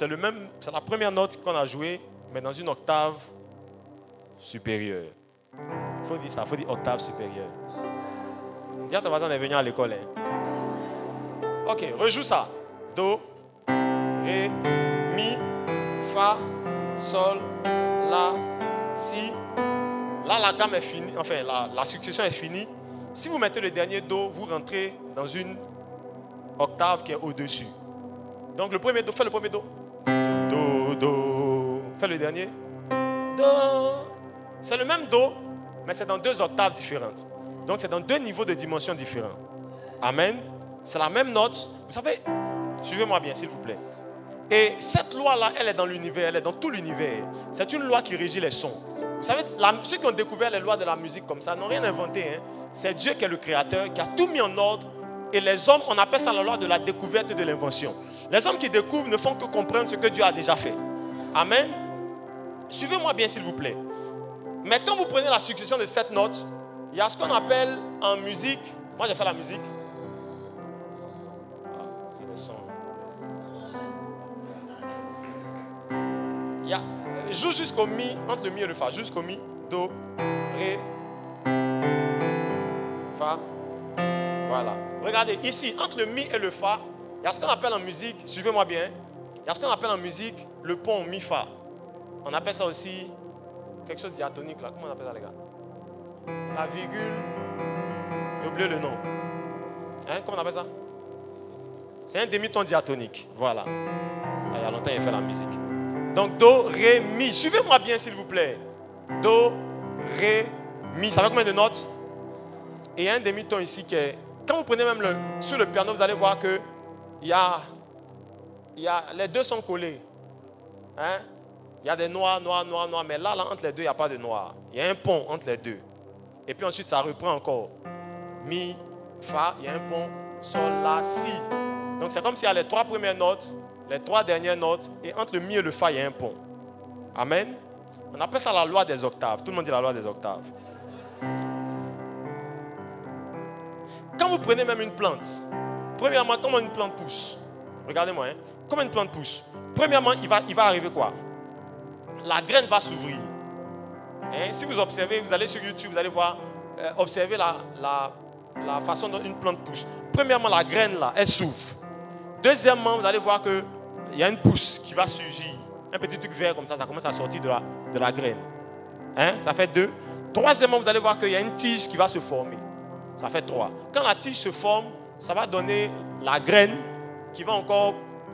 la première note qu'on a jouée, mais dans une octave supérieure. Il faut dire ça, il faut dire octave supérieure. Dis à ton voisin, on est venu à l'école. Hein. Ok, rejoue ça. Do, Ré, Mi, Fa, Sol, La, Si. Là, la gamme est finie, enfin, la succession est finie. Si vous mettez le dernier Do, vous rentrez dans une octave qui est au-dessus. Donc le premier Do, fais le premier Do. Do, Do. Fais le dernier. Do. C'est le même Do, mais c'est dans 2 octaves différentes. Donc c'est dans 2 niveaux de dimension différents. Amen. C'est la même note. Vous savez, suivez-moi bien s'il vous plaît. Et cette loi-là, elle est dans l'univers, elle est dans tout l'univers. C'est une loi qui régit les sons. Vous savez, ceux qui ont découvert les lois de la musique comme ça n'ont rien inventé. Hein. C'est Dieu qui est le créateur, qui a tout mis en ordre. Et les hommes, on appelle ça la loi de la découverte et de l'invention. Les hommes qui découvrent ne font que comprendre ce que Dieu a déjà fait. Amen. Suivez-moi bien s'il vous plaît. Mais quand vous prenez la succession de 7 notes, il y a ce qu'on appelle en musique. Moi j'ai fait la musique. Ah, c'est des sons. Il y a, joue jusqu'au Mi, entre le Mi et le Fa. Jusqu'au Mi, Do, Ré, Fa. Voilà. Regardez, ici, entre le Mi et le Fa, il y a ce qu'on appelle en musique, suivez-moi bien, il y a ce qu'on appelle en musique le pont Mi-Fa. On appelle ça aussi quelque chose de diatonique là. Comment on appelle ça les gars? La virgule, j'ai oublié le nom. Hein? Comment on appelle ça? C'est un demi-ton diatonique. Voilà. Il y a longtemps, il a fait la musique. Donc, Do, Ré, Mi. Suivez-moi bien, s'il vous plaît. Do, Ré, Mi. Ça fait combien de notes? Et il y a un demi-ton ici qui est... Quand vous prenez même sur le piano, vous allez voir que les deux sont collés. Hein? Il y a des noirs, noirs, noirs, noirs. Mais là, entre les deux, il n'y a pas de noir. Il y a un pont entre les deux. Et puis ensuite, ça reprend encore. Mi, Fa, il y a un pont, Sol, La, Si. Donc, c'est comme s'il y a les 3 premières notes, les 3 dernières notes, et entre le Mi et le Fa, il y a un pont. Amen. On appelle ça la loi des octaves. Tout le monde dit la loi des octaves. Quand vous prenez même une plante, premièrement, comment une plante pousse? Regardez-moi, hein? Comment une plante pousse? Premièrement, il va arriver quoi? La graine va s'ouvrir. Hein? Si vous observez, vous allez sur YouTube, vous allez voir, observer la façon dont une plante pousse. Premièrement, la graine là, elle s'ouvre. Deuxièmement, vous allez voir qu'il y a une pousse qui va surgir. Un petit truc vert comme ça commence à sortir de la graine. Hein? Ça fait 2. Troisièmement, vous allez voir qu'il y a une tige qui va se former. Ça fait 3. Quand la tige se forme, ça va donner la graine qui va encore,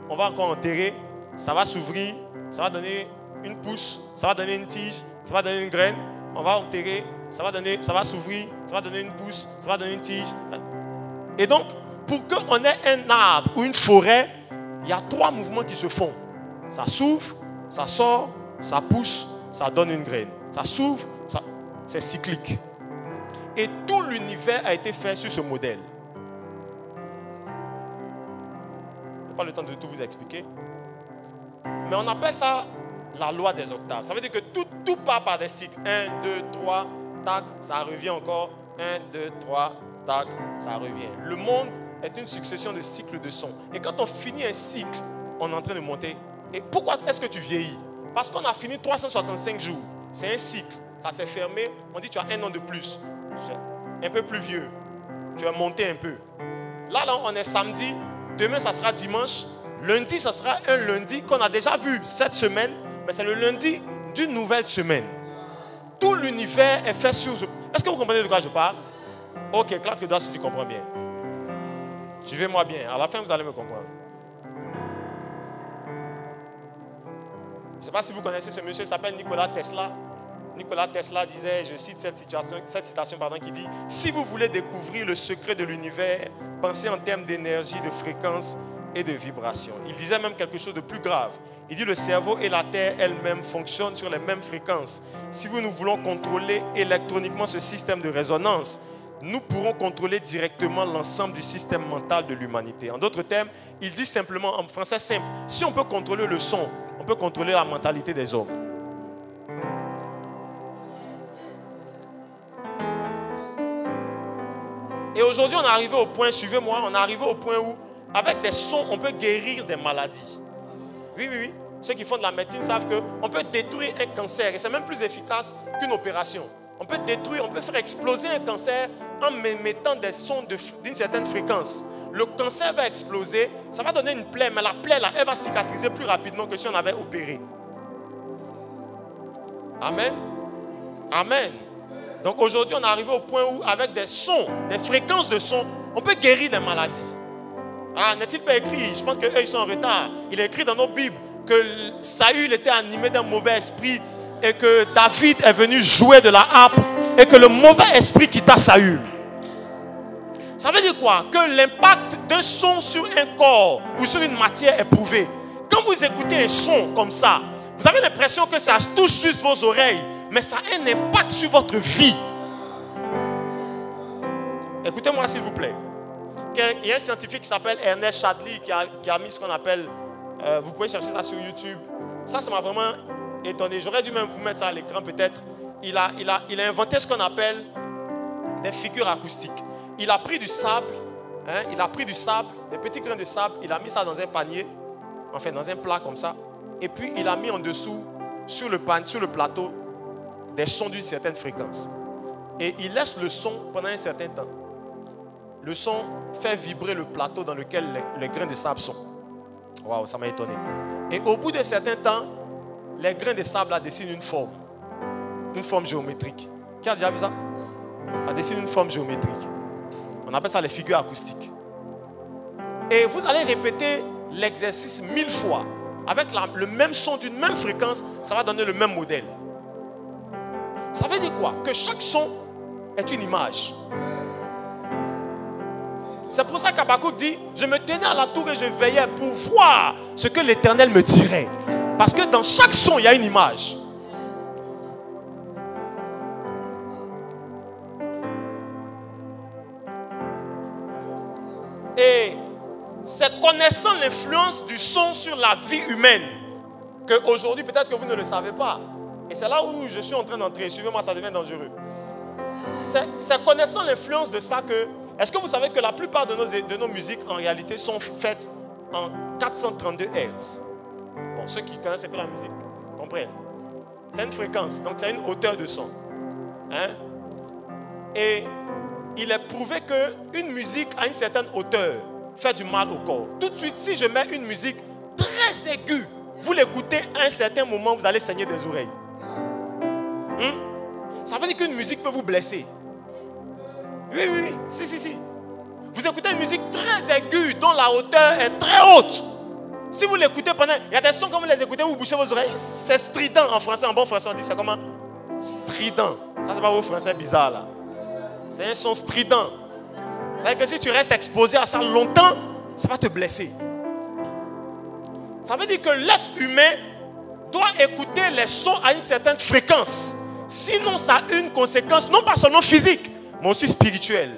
on va encore enterrer. Ça va s'ouvrir, ça va donner une pousse, ça va donner une tige, ça va donner une graine. On va enterrer, ça va s'ouvrir, ça va donner une pousse, ça va donner une tige. Et donc, pour qu'on ait un arbre ou une forêt, il y a 3 mouvements qui se font. Ça s'ouvre, ça sort, ça pousse, ça donne une graine. Ça s'ouvre, c'est cyclique. Et tout l'univers a été fait sur ce modèle. Je n'ai pas le temps de tout vous expliquer. Mais on appelle ça la loi des octaves. Ça veut dire que tout part par des cycles. 1, 2, 3, tac, ça revient encore. 1, 2, 3, tac, ça revient. Le monde est une succession de cycles de sons. Et quand on finit un cycle, on est en train de monter. Et pourquoi est-ce que tu vieillis? Parce qu'on a fini 365 jours. C'est un cycle. Ça s'est fermé. On dit tu as 1 an de plus. Un peu plus vieux. Tu vas monter un peu. Là, on est samedi. Demain, ça sera dimanche. Lundi, ça sera un lundi qu'on a déjà vu cette semaine. Mais c'est le lundi d'une nouvelle semaine. Tout l'univers est fait sur... Est-ce que vous comprenez de quoi je parle? Ok, claque le doigt si tu comprends bien. Suivez-moi bien. À la fin, vous allez me comprendre. Je ne sais pas si vous connaissez ce monsieur, il s'appelle Nikola Tesla. Nikola Tesla disait, je cite cette citation qui dit « Si vous voulez découvrir le secret de l'univers, pensez en termes d'énergie, de fréquence et de vibration. » Il disait même quelque chose de plus grave. Il dit « Le cerveau et la Terre elle-même fonctionnent sur les mêmes fréquences. Si nous voulons contrôler électroniquement ce système de résonance, nous pourrons contrôler directement l'ensemble du système mental de l'humanité. » En d'autres termes, il dit simplement, en français simple, si on peut contrôler le son, on peut contrôler la mentalité des hommes. Et aujourd'hui, on est arrivé au point, suivez-moi, on est arrivé au point où, avec des sons, on peut guérir des maladies. Oui. Ceux qui font de la médecine savent qu'on peut détruire un cancer, et c'est même plus efficace qu'une opération. On peut détruire, on peut faire exploser un cancer en mettant des sons d'une certaine fréquence. Le cancer va exploser, ça va donner une plaie, mais la plaie, là, elle va cicatriser plus rapidement que si on avait opéré. Amen. Amen. Donc aujourd'hui, on est arrivé au point où, avec des sons, des fréquences de son, on peut guérir des maladies. Ah, n'est-il pas écrit? Je pense qu'eux, ils sont en retard. Il est écrit dans nos Bibles que Saül était animé d'un mauvais esprit et que David est venu jouer de la harpe et que le mauvais esprit quitta Saül. Ça veut dire quoi? Que l'impact d'un son sur un corps ou sur une matière est prouvé. Quand vous écoutez un son comme ça, vous avez l'impression que ça touche juste vos oreilles, mais ça a un impact sur votre vie. Écoutez-moi s'il vous plaît. Il y a un scientifique qui s'appelle Ernest Chadley qui a mis ce qu'on appelle, vous pouvez chercher ça sur YouTube. Ça m'a vraiment étonné. J'aurais dû même vous mettre ça à l'écran peut-être. Il a inventé ce qu'on appelle des figures acoustiques. Il a pris du sable, des petits grains de sable, il a mis ça dans un panier, enfin dans un plat comme ça. Et puis il a mis en dessous, sur le plateau, des sons d'une certaine fréquence. Et il laisse le son pendant un certain temps. Le son fait vibrer le plateau dans lequel les grains de sable sont. Waouh, ça m'a étonné. Et au bout d'un certain temps, les grains de sable là dessinent une forme géométrique. Qui a déjà vu ça? Ça dessine une forme géométrique. On appelle ça les figures acoustiques. Et vous allez répéter l'exercice 1000 fois. Avec le même son d'une même fréquence, ça va donner le même modèle. Ça veut dire quoi? Que chaque son est une image. C'est pour ça qu'Habakkuk dit, je me tenais à la tour et je veillais pour voir ce que l'Éternel me dirait. Parce que dans chaque son, il y a une image. Et c'est connaissant l'influence du son sur la vie humaine qu'aujourd'hui, peut-être que vous ne le savez pas. Et c'est là où je suis en train d'entrer. Suivez-moi, ça devient dangereux. C'est connaissant l'influence de ça que... Est-ce que vous savez que la plupart de nos musiques, en réalité, sont faites en 432 Hz? Bon, ceux qui connaissent un peu la musique comprennent. C'est une fréquence, donc c'est une hauteur de son. Hein? Et il est prouvé qu'une musique à une certaine hauteur fait du mal au corps. Tout de suite, si je mets une musique très aiguë, vous l'écoutez à un certain moment, vous allez saigner des oreilles. Ça veut dire qu'une musique peut vous blesser. Oui. Si. Vous écoutez une musique très aiguë dont la hauteur est très haute. Si vous l'écoutez pendant... Il y a des sons quand vous les écoutez, vous bouchez vos oreilles. C'est strident en français. En bon français, on dit c'est comment? Strident. Ça, c'est pas vos français bizarres là. C'est un son strident. Ça veut dire que si tu restes exposé à ça longtemps, ça va te blesser. Ça veut dire que l'être humain doit écouter les sons à une certaine fréquence. Sinon, ça a une conséquence, non pas seulement physique, mais aussi spirituelle,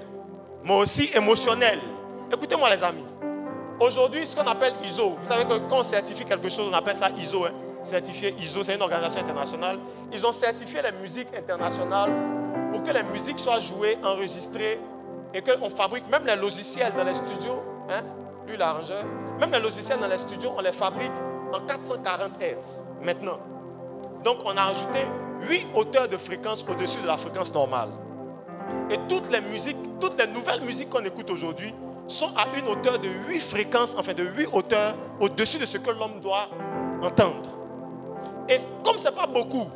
mais aussi émotionnelle. Écoutez-moi les amis. Aujourd'hui, ce qu'on appelle ISO, vous savez que quand on certifie quelque chose, on appelle ça ISO. Hein? Certifié ISO, c'est une organisation internationale. Ils ont certifié les musiques internationales pour que les musiques soient jouées, enregistrées et qu'on fabrique même les logiciels dans les studios. Hein? Lui, l'arrangeur. Même les logiciels dans les studios, on les fabrique en 440 Hz maintenant. Donc, on a ajouté 8 hauteurs de fréquence au-dessus de la fréquence normale. Et toutes les nouvelles musiques qu'on écoute aujourd'hui sont à une hauteur de 8 fréquences, enfin de 8 hauteurs au-dessus de ce que l'homme doit entendre. Et comme ce n'est pas beaucoup,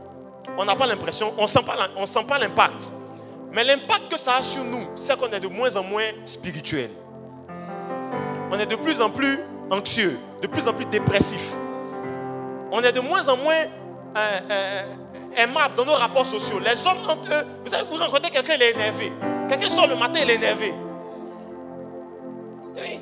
on n'a pas l'impression, on ne sent pas l'impact. Mais l'impact que ça a sur nous, c'est qu'on est de moins en moins spirituel. On est de plus en plus anxieux, de plus en plus dépressif. On est de moins en moins aimables dans nos rapports sociaux. Les hommes entre eux, vous savez, vous rencontrez quelqu'un, il est énervé. Quelqu'un sort le matin, il est énervé. Oui.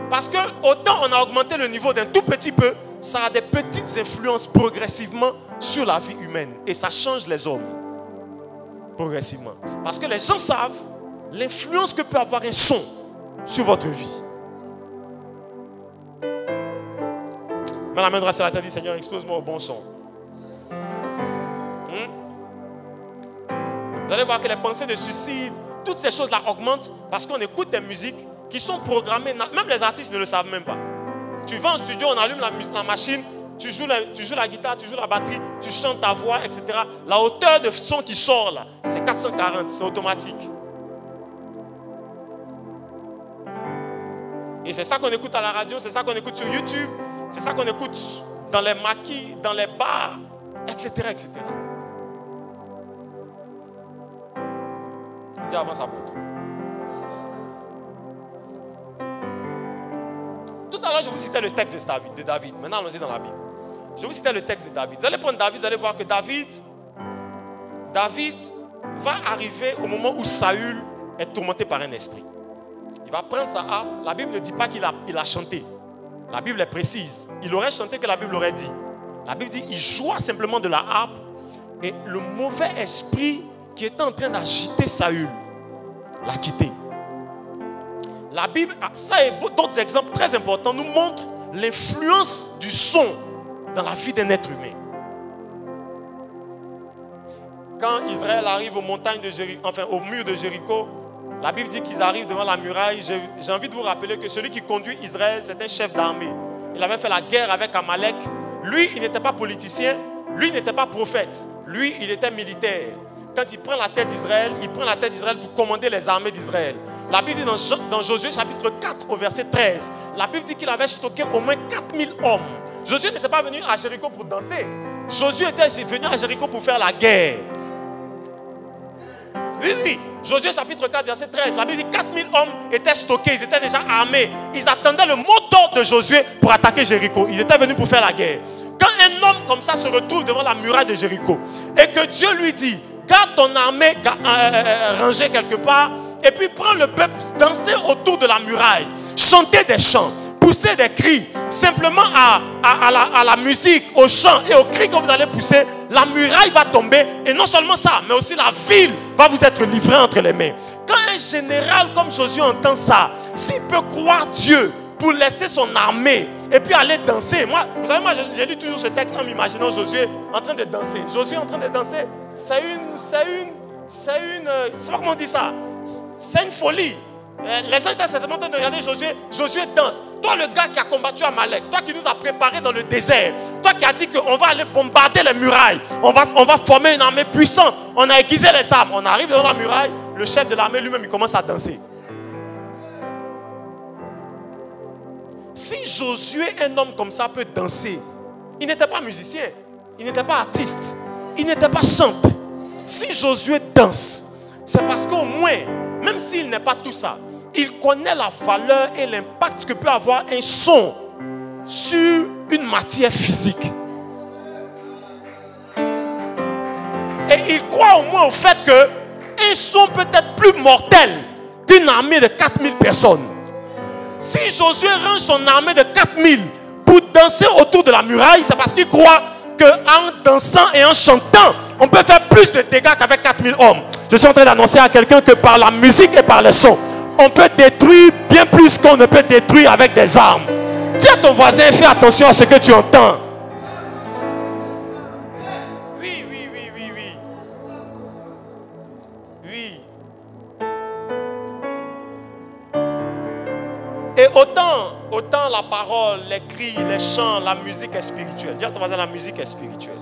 Parce que autant on a augmenté le niveau d'un tout petit peu, ça a des petites influences progressivement sur la vie humaine. Et ça change les hommes. Progressivement. Parce que les gens savent l'influence que peut avoir un son sur votre vie. Mais la main droite sur la tête dit, Seigneur, expose-moi au bon son. Vous allez voir que les pensées de suicide, toutes ces choses-là augmentent parce qu'on écoute des musiques qui sont programmées. Même les artistes ne le savent même pas. Tu vas en studio, on allume la machine, tu joues la guitare, tu joues la batterie, tu chantes ta voix, etc. La hauteur de son qui sort là, c'est 440, c'est automatique. Et c'est ça qu'on écoute à la radio, c'est ça qu'on écoute sur YouTube, c'est ça qu'on écoute dans les maquis, dans les bars, etc. etc. Dis avance à votre. Tout à l'heure, je vous citais le texte de David. Maintenant, allons-y dans la Bible. Je vous citais le texte de David. Vous allez prendre David, vous allez voir que David va arriver au moment où Saül est tourmenté par un esprit. Il va prendre sa harpe. La Bible ne dit pas qu'il a chanté. La Bible est précise. Il aurait chanté que la Bible aurait dit. La Bible dit qu'il joua simplement de la harpe et le mauvais esprit qui était en train d'agiter Saül l'a quitté. La Bible, ça et d'autres exemples très importants, nous montrent l'influence du son dans la vie d'un être humain. Quand Israël arrive aux montagnes de Jéricho, enfin au mur de Jéricho, la Bible dit qu'ils arrivent devant la muraille. J'ai envie de vous rappeler que celui qui conduit Israël, c'est un chef d'armée. Il avait fait la guerre avec Amalek. Lui, il n'était pas politicien. Lui, il n'était pas prophète. Lui, il était militaire. Quand il prend la tête d'Israël, il prend la tête d'Israël pour commander les armées d'Israël. La Bible dit dans Josué chapitre 4 au verset 13, la Bible dit qu'il avait stocké au moins 4000 hommes. Josué n'était pas venu à Jéricho pour danser. Josué était venu à Jéricho pour faire la guerre. Oui, oui. Josué chapitre 4 verset 13, la Bible dit 4000 hommes étaient stockés, ils étaient déjà armés. Ils attendaient le mot d'ordre de Josué pour attaquer Jéricho. Ils étaient venus pour faire la guerre. Quand un homme comme ça se retrouve devant la muraille de Jéricho et que Dieu lui dit, garde ton armée rangée quelque part et puis prends le peuple, danser autour de la muraille, chanter des chants, pousser des cris, simplement à la musique, au chant et aux cris que vous allez pousser, la muraille va tomber et non seulement ça, mais aussi la ville va vous être livrée entre les mains. Quand un général comme Josué entend ça, s'il peut croire Dieu pour laisser son armée et puis aller danser, moi, vous savez, moi j'ai lu toujours ce texte en m'imaginant Josué en train de danser. Josué en train de danser, c'est pas comment on dit ça, c'est une folie. Les gens étaient certainement en train de regarder Josué. Josué danse. Toi, le gars qui a combattu Amalek, toi qui nous a préparé dans le désert, toi qui as dit qu'on va aller bombarder les murailles, on va former une armée puissante, on a aiguisé les armes, on arrive devant la muraille, le chef de l'armée lui-même il commence à danser. Si Josué, un homme comme ça, peut danser, il n'était pas musicien, il n'était pas artiste, il n'était pas chanteur. Si Josué danse, c'est parce qu'au moins, même s'il n'est pas tout ça, il connaît la valeur et l'impact que peut avoir un son sur une matière physique. Et il croit au moins au fait qu'un son peut être plus mortel qu'une armée de 4000 personnes. Si Josué range son armée de 4000 pour danser autour de la muraille, c'est parce qu'il croit qu'en dansant et en chantant, on peut faire plus de dégâts qu'avec 4000 hommes. Je suis en train d'annoncer à quelqu'un que par la musique et par les sons, on peut détruire bien plus qu'on ne peut détruire avec des armes. Dis à ton voisin, fais attention à ce que tu entends. Oui, oui, oui, oui, oui. Oui. Et autant la parole, les cris, les chants, la musique est spirituelle. Dis à ton voisin, la musique est spirituelle.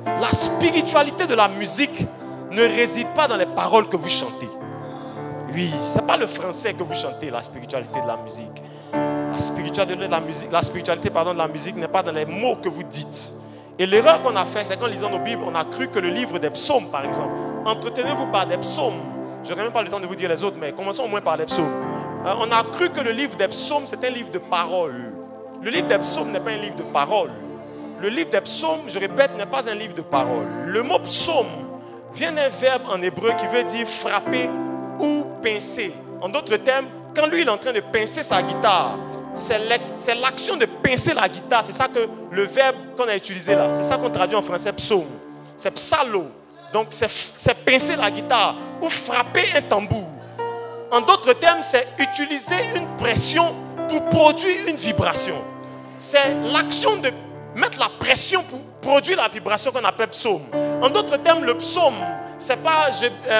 La spiritualité de la musique ne réside pas dans les paroles que vous chantez. Oui, ce n'est pas le français que vous chantez, la spiritualité de la musique. La spiritualité de la musique n'est pas dans les mots que vous dites. Et l'erreur qu'on a faite, c'est qu'en lisant nos Bibles, on a cru que le livre des psaumes, par exemple, entretenez-vous par des psaumes. Je n'aurai même pas le temps de vous dire les autres, mais commençons au moins par les psaumes. On a cru que le livre des psaumes, c'est un livre de paroles. Le livre des psaumes n'est pas un livre de paroles. Le livre des psaumes, je répète, n'est pas un livre de paroles. Le mot psaume vient d'un verbe en hébreu qui veut dire frapper ou pincer. En d'autres termes, quand lui il est en train de pincer sa guitare, c'est l'action de pincer la guitare. C'est ça que le verbe qu'on a utilisé là, c'est ça qu'on traduit en français psaume. C'est psalo. Donc c'est pincer la guitare ou frapper un tambour. En d'autres termes, c'est utiliser une pression pour produire une vibration. C'est l'action de mettre la pression pour produire la vibration qu'on appelle psaume. En d'autres termes, le psaume, c'est pas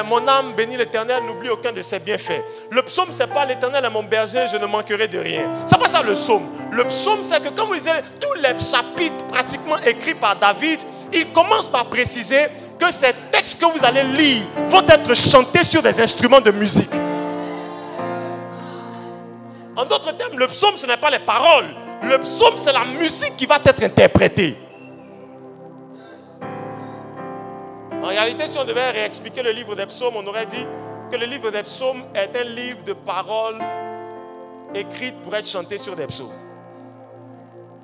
mon âme bénit l'Éternel, n'oublie aucun de ses bienfaits. Le psaume, c'est pas l'Éternel est mon berger, je ne manquerai de rien. C'est pas ça le psaume. Le psaume, c'est que quand vous lisez tous les chapitres pratiquement écrits par David, il commence par préciser que ces textes que vous allez lire vont être chantés sur des instruments de musique. En d'autres termes, le psaume, ce n'est pas les paroles. Le psaume, c'est la musique qui va être interprétée. En réalité, si on devait réexpliquer le livre des psaumes, on aurait dit que le livre des psaumes est un livre de paroles écrites pour être chantées sur des psaumes.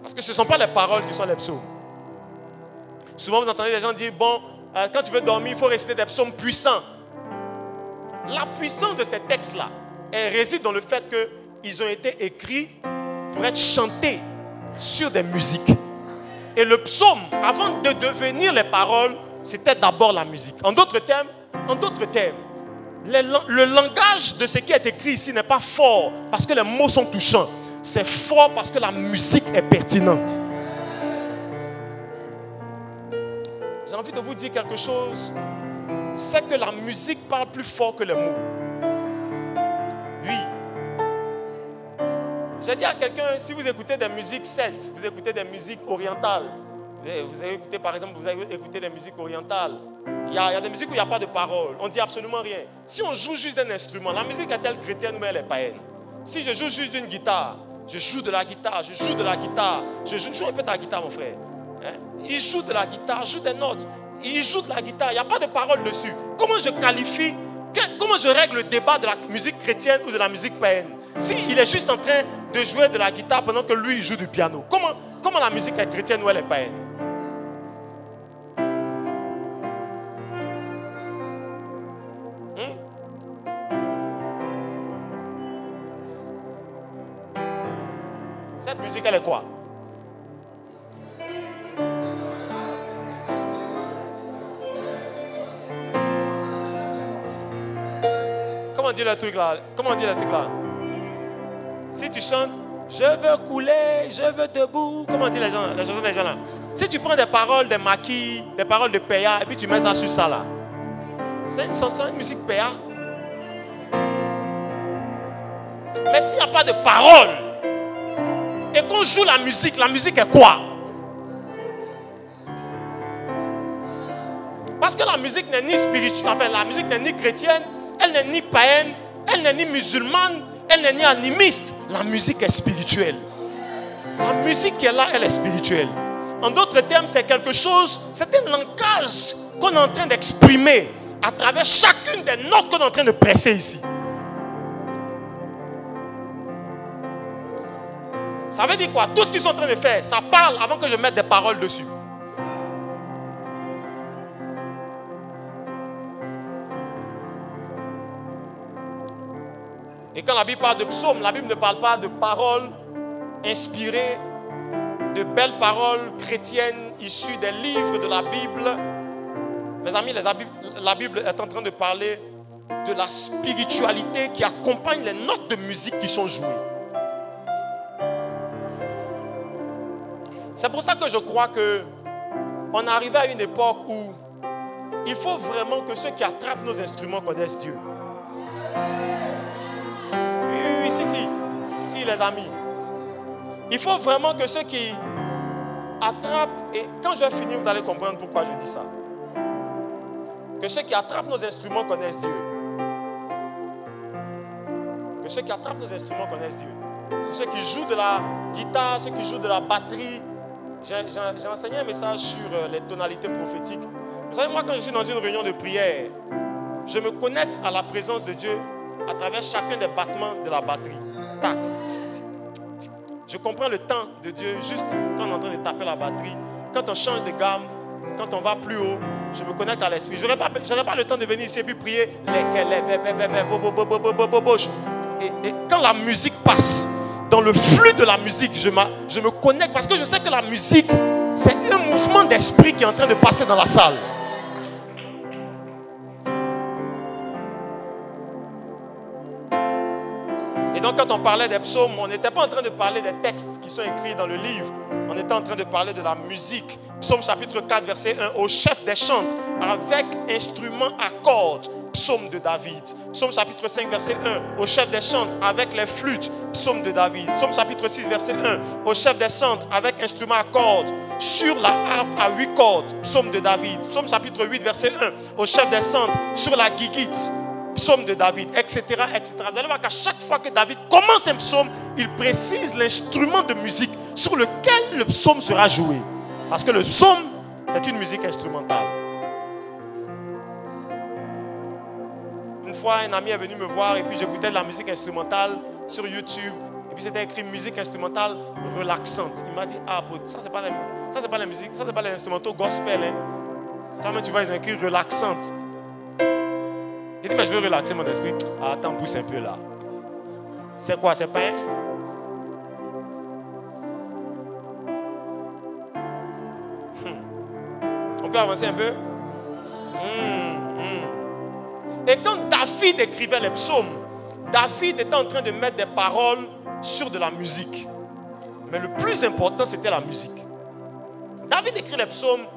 Parce que ce ne sont pas les paroles qui sont les psaumes. Souvent, vous entendez des gens dire, bon, quand tu veux dormir, il faut réciter des psaumes puissants. La puissance de ces textes-là, elle réside dans le fait qu'ils ont été écrits pour être chantés sur des musiques. Et le psaume, avant de devenir les paroles, c'était d'abord la musique. En d'autres termes, le langage de ce qui est écrit ici n'est pas fort parce que les mots sont touchants. C'est fort parce que la musique est pertinente. J'ai envie de vous dire quelque chose. C'est que la musique parle plus fort que les mots. Oui. J'ai dit à quelqu'un, si vous écoutez des musiques celtes, vous écoutez des musiques orientales, vous avez écouté, par exemple, vous avez écouté des musiques orientales, il y a des musiques où il n'y a pas de paroles, on ne dit absolument rien. Si on joue juste d'un instrument, la musique est-elle chrétienne ou elle est païenne? Si je joue juste d'une guitare, je joue de la guitare, je joue de la guitare, je joue un peu ta guitare, mon frère. Hein? Il joue de la guitare, joue des notes, il joue de la guitare, il n'y a pas de paroles dessus. Comment je qualifie, comment je règle le débat de la musique chrétienne ou de la musique païenne? S'il est juste en train de jouer de la guitare pendant que lui il joue du piano, comment la musique est chrétienne ou elle est païenne? Cette musique, elle est quoi? Comment dit le truc là? Si tu chantes, je veux couler, je veux debout. Comment dit les chansons des gens là? Si tu prends des paroles de Maki, des paroles de Péa, et puis tu mets ça sur ça là. C'est une chanson, une musique Péa. Mais s'il n'y a pas de paroles, et qu'on joue la musique est quoi? Parce que la musique n'est ni spirituelle, enfin la musique n'est ni chrétienne, elle n'est ni païenne, elle n'est ni musulmane, elle n'est ni animiste. La musique est spirituelle. La musique qui est là, elle est spirituelle. En d'autres termes, c'est quelque chose, c'est un langage qu'on est en train d'exprimer à travers chacune des notes qu'on est en train de presser ici. Ça veut dire quoi? Tout ce qu'ils sont en train de faire, ça parle avant que je mette des paroles dessus. Et quand la Bible parle de psaumes, la Bible ne parle pas de paroles inspirées, de belles paroles chrétiennes issues des livres de la Bible. Mes amis, la Bible est en train de parler de la spiritualité qui accompagne les notes de musique qui sont jouées. C'est pour ça que je crois qu'on est arrivé à une époque où il faut vraiment que ceux qui attrapent nos instruments connaissent Dieu. Oui, si les amis. Il faut vraiment que ceux qui attrapent, et quand je vais finir, vous allez comprendre pourquoi je dis ça. Que ceux qui attrapent nos instruments connaissent Dieu. Que ceux qui attrapent nos instruments connaissent Dieu. Que ceux qui jouent de la guitare, ceux qui jouent de la batterie. J'ai enseigné un message sur les tonalités prophétiques. Vous savez, moi, quand je suis dans une réunion de prière, je me connecte à la présence de Dieu à travers chacun des battements de la batterie. Tac. Je comprends le temps de Dieu juste quand on est en train de taper la batterie. Quand on change de gamme, quand on va plus haut, je me connecte à l'esprit. Je n'aurai pas le temps de venir ici et puis prier. Et quand la musique passe, dans le flux de la musique, je me connecte parce que je sais que la musique, c'est un mouvement d'esprit qui est en train de passer dans la salle. Et donc quand on parlait des psaumes, on n'était pas en train de parler des textes qui sont écrits dans le livre. On était en train de parler de la musique. Psaume chapitre 4, verset 1. Au chef des chants, avec instrument à cordes. Psaume de David. Psaume chapitre 5, verset 1. Au chef des chants, avec les flûtes. Psaume de David. Psaume chapitre 6, verset 1. Au chef des chants, avec instrument à cordes. Sur la harpe à 8 cordes. Psaume de David. Psaume chapitre 8, verset 1. Au chef des chants, sur la guiguite. Psaume de David, etc., etc. Vous allez voir qu'à chaque fois que David commence un psaume, il précise l'instrument de musique sur lequel le psaume sera joué. Parce que le psaume, c'est une musique instrumentale. Une fois, un ami est venu me voir et puis j'écoutais de la musique instrumentale sur YouTube. Et puis c'était écrit musique instrumentale relaxante. Il m'a dit, ah, ça c'est pas la musique, ça c'est pas les instrumentaux gospel. Hein. Toi-même, tu vois, ils ont écrit relaxante. J'ai dit, mais je veux relaxer mon esprit. Ah, attends, pousse un peu là. C'est quoi, c'est pain? On peut avancer un peu? Et quand David écrivait les psaumes, David était en train de mettre des paroles sur de la musique. Mais le plus important, c'était la musique. David écrit les psaumes,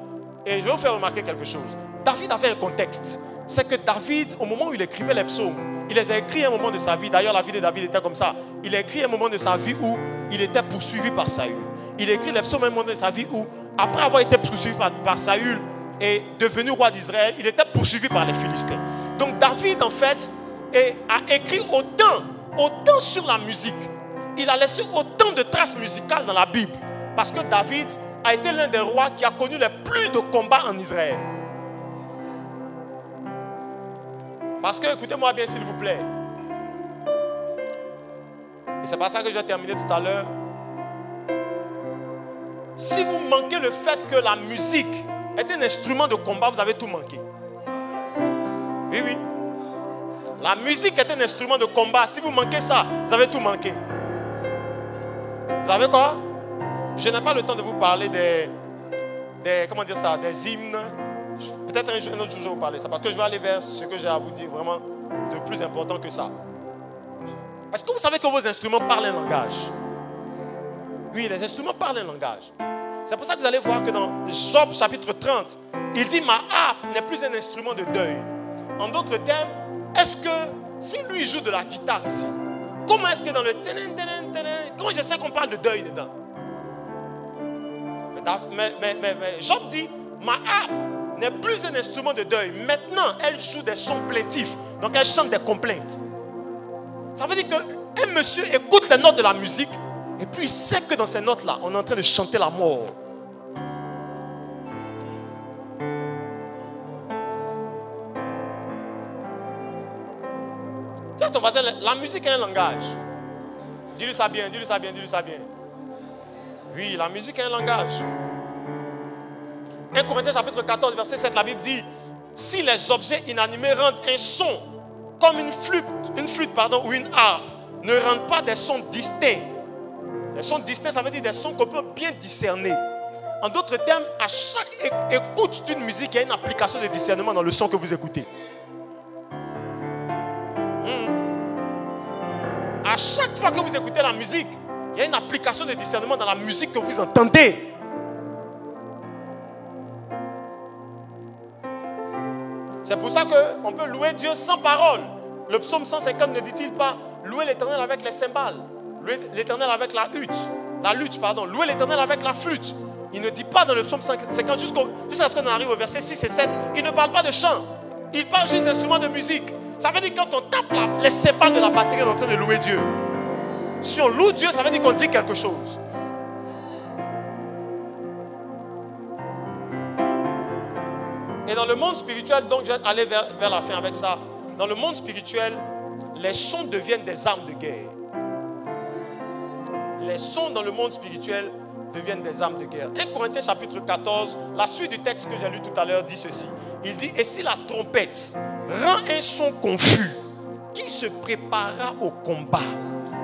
et je vais vous faire remarquer quelque chose. David avait un contexte. C'est que David, au moment où il écrivait les psaumes, il les a écrits à un moment de sa vie. D'ailleurs, la vie de David était comme ça. Il a écrit à un moment de sa vie où il était poursuivi par Saül. Il a écrit les psaumes à un moment de sa vie où, après avoir été poursuivi par Saül et devenu roi d'Israël, il était poursuivi par les Philistins. Donc David, en fait, a écrit autant sur la musique. Il a laissé autant de traces musicales dans la Bible. Parce que David a été l'un des rois qui a connu les plus de combats en Israël. Parce que, écoutez-moi bien s'il vous plaît. Et c'est par ça que je vais terminer tout à l'heure. Si vous manquez le fait que la musique est un instrument de combat, vous avez tout manqué. Oui, oui. La musique est un instrument de combat. Si vous manquez ça, vous avez tout manqué. Vous savez quoi? Je n'ai pas le temps de vous parler des hymnes. Peut-être un autre jour je vais vous parler de ça. Parce que je vais aller vers ce que j'ai à vous dire vraiment de plus important que ça. Est-ce que vous savez que vos instruments parlent un langage? Oui, les instruments parlent un langage. C'est pour ça que vous allez voir que dans Job chapitre 30, il dit ma harpe n'est plus un instrument de deuil. En d'autres termes, est-ce que si lui joue de la guitare ici, comment est-ce que dans le comment je sais qu'on parle de deuil dedans? Mais Job dit ma harpe n'est plus un instrument de deuil. Maintenant, elle joue des sons plaintifs. Donc, elle chante des complaintes. Ça veut dire qu'un monsieur écoute les notes de la musique et puis il sait que dans ces notes-là, on est en train de chanter la mort. Tiens, ton voisin, la musique a un langage. Dis-lui ça bien, dis-lui ça bien, dis-lui ça bien. Oui, la musique a un langage. 1 Corinthiens chapitre 14, verset 7, la Bible dit, si les objets inanimés rendent un son, comme une flûte ou une harpe, ne rendent pas des sons distincts. Les sons distincts, ça veut dire des sons qu'on peut bien discerner. En d'autres termes, à chaque écoute d'une musique, il y a une application de discernement dans le son que vous écoutez. À chaque fois que vous écoutez la musique, il y a une application de discernement dans la musique que vous entendez. C'est pour ça qu'on peut louer Dieu sans parole. Le psaume 150 ne dit-il pas louer l'Éternel avec les cymbales, louer l'Éternel avec la lutte, louer l'Éternel avec la flûte. Il ne dit pas dans le psaume 150 jusqu'à ce qu'on arrive au verset 6 et 7, il ne parle pas de chant. Il parle juste d'instruments de musique. Ça veut dire que quand on tape les cymbales de la batterie, on est en train de louer Dieu. Si on loue Dieu, ça veut dire qu'on dit quelque chose. Et dans le monde spirituel, donc je vais aller vers la fin avec ça. Dans le monde spirituel, les sons deviennent des armes de guerre. les sons dans le monde spirituel deviennent des armes de guerre. 1 Corinthiens chapitre 14, la suite du texte que j'ai lu tout à l'heure dit ceci. Il dit, et si la trompette rend un son confus, qui se préparera au combat?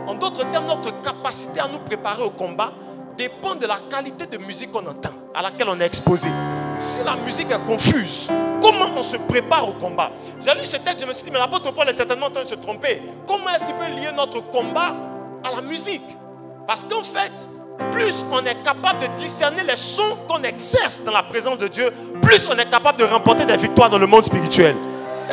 En d'autres termes, notre capacité à nous préparer au combat dépend de la qualité de musique qu'on entend, à laquelle on est exposé. Si la musique est confuse, comment on se prépare au combat? J'ai lu ce texte, je me suis dit, mais l'apôtre Paul est certainement en train de se tromper. Comment est-ce qu'il peut lier notre combat à la musique? Parce qu'en fait, plus on est capable de discerner les sons qu'on exerce dans la présence de Dieu, plus on est capable de remporter des victoires dans le monde spirituel.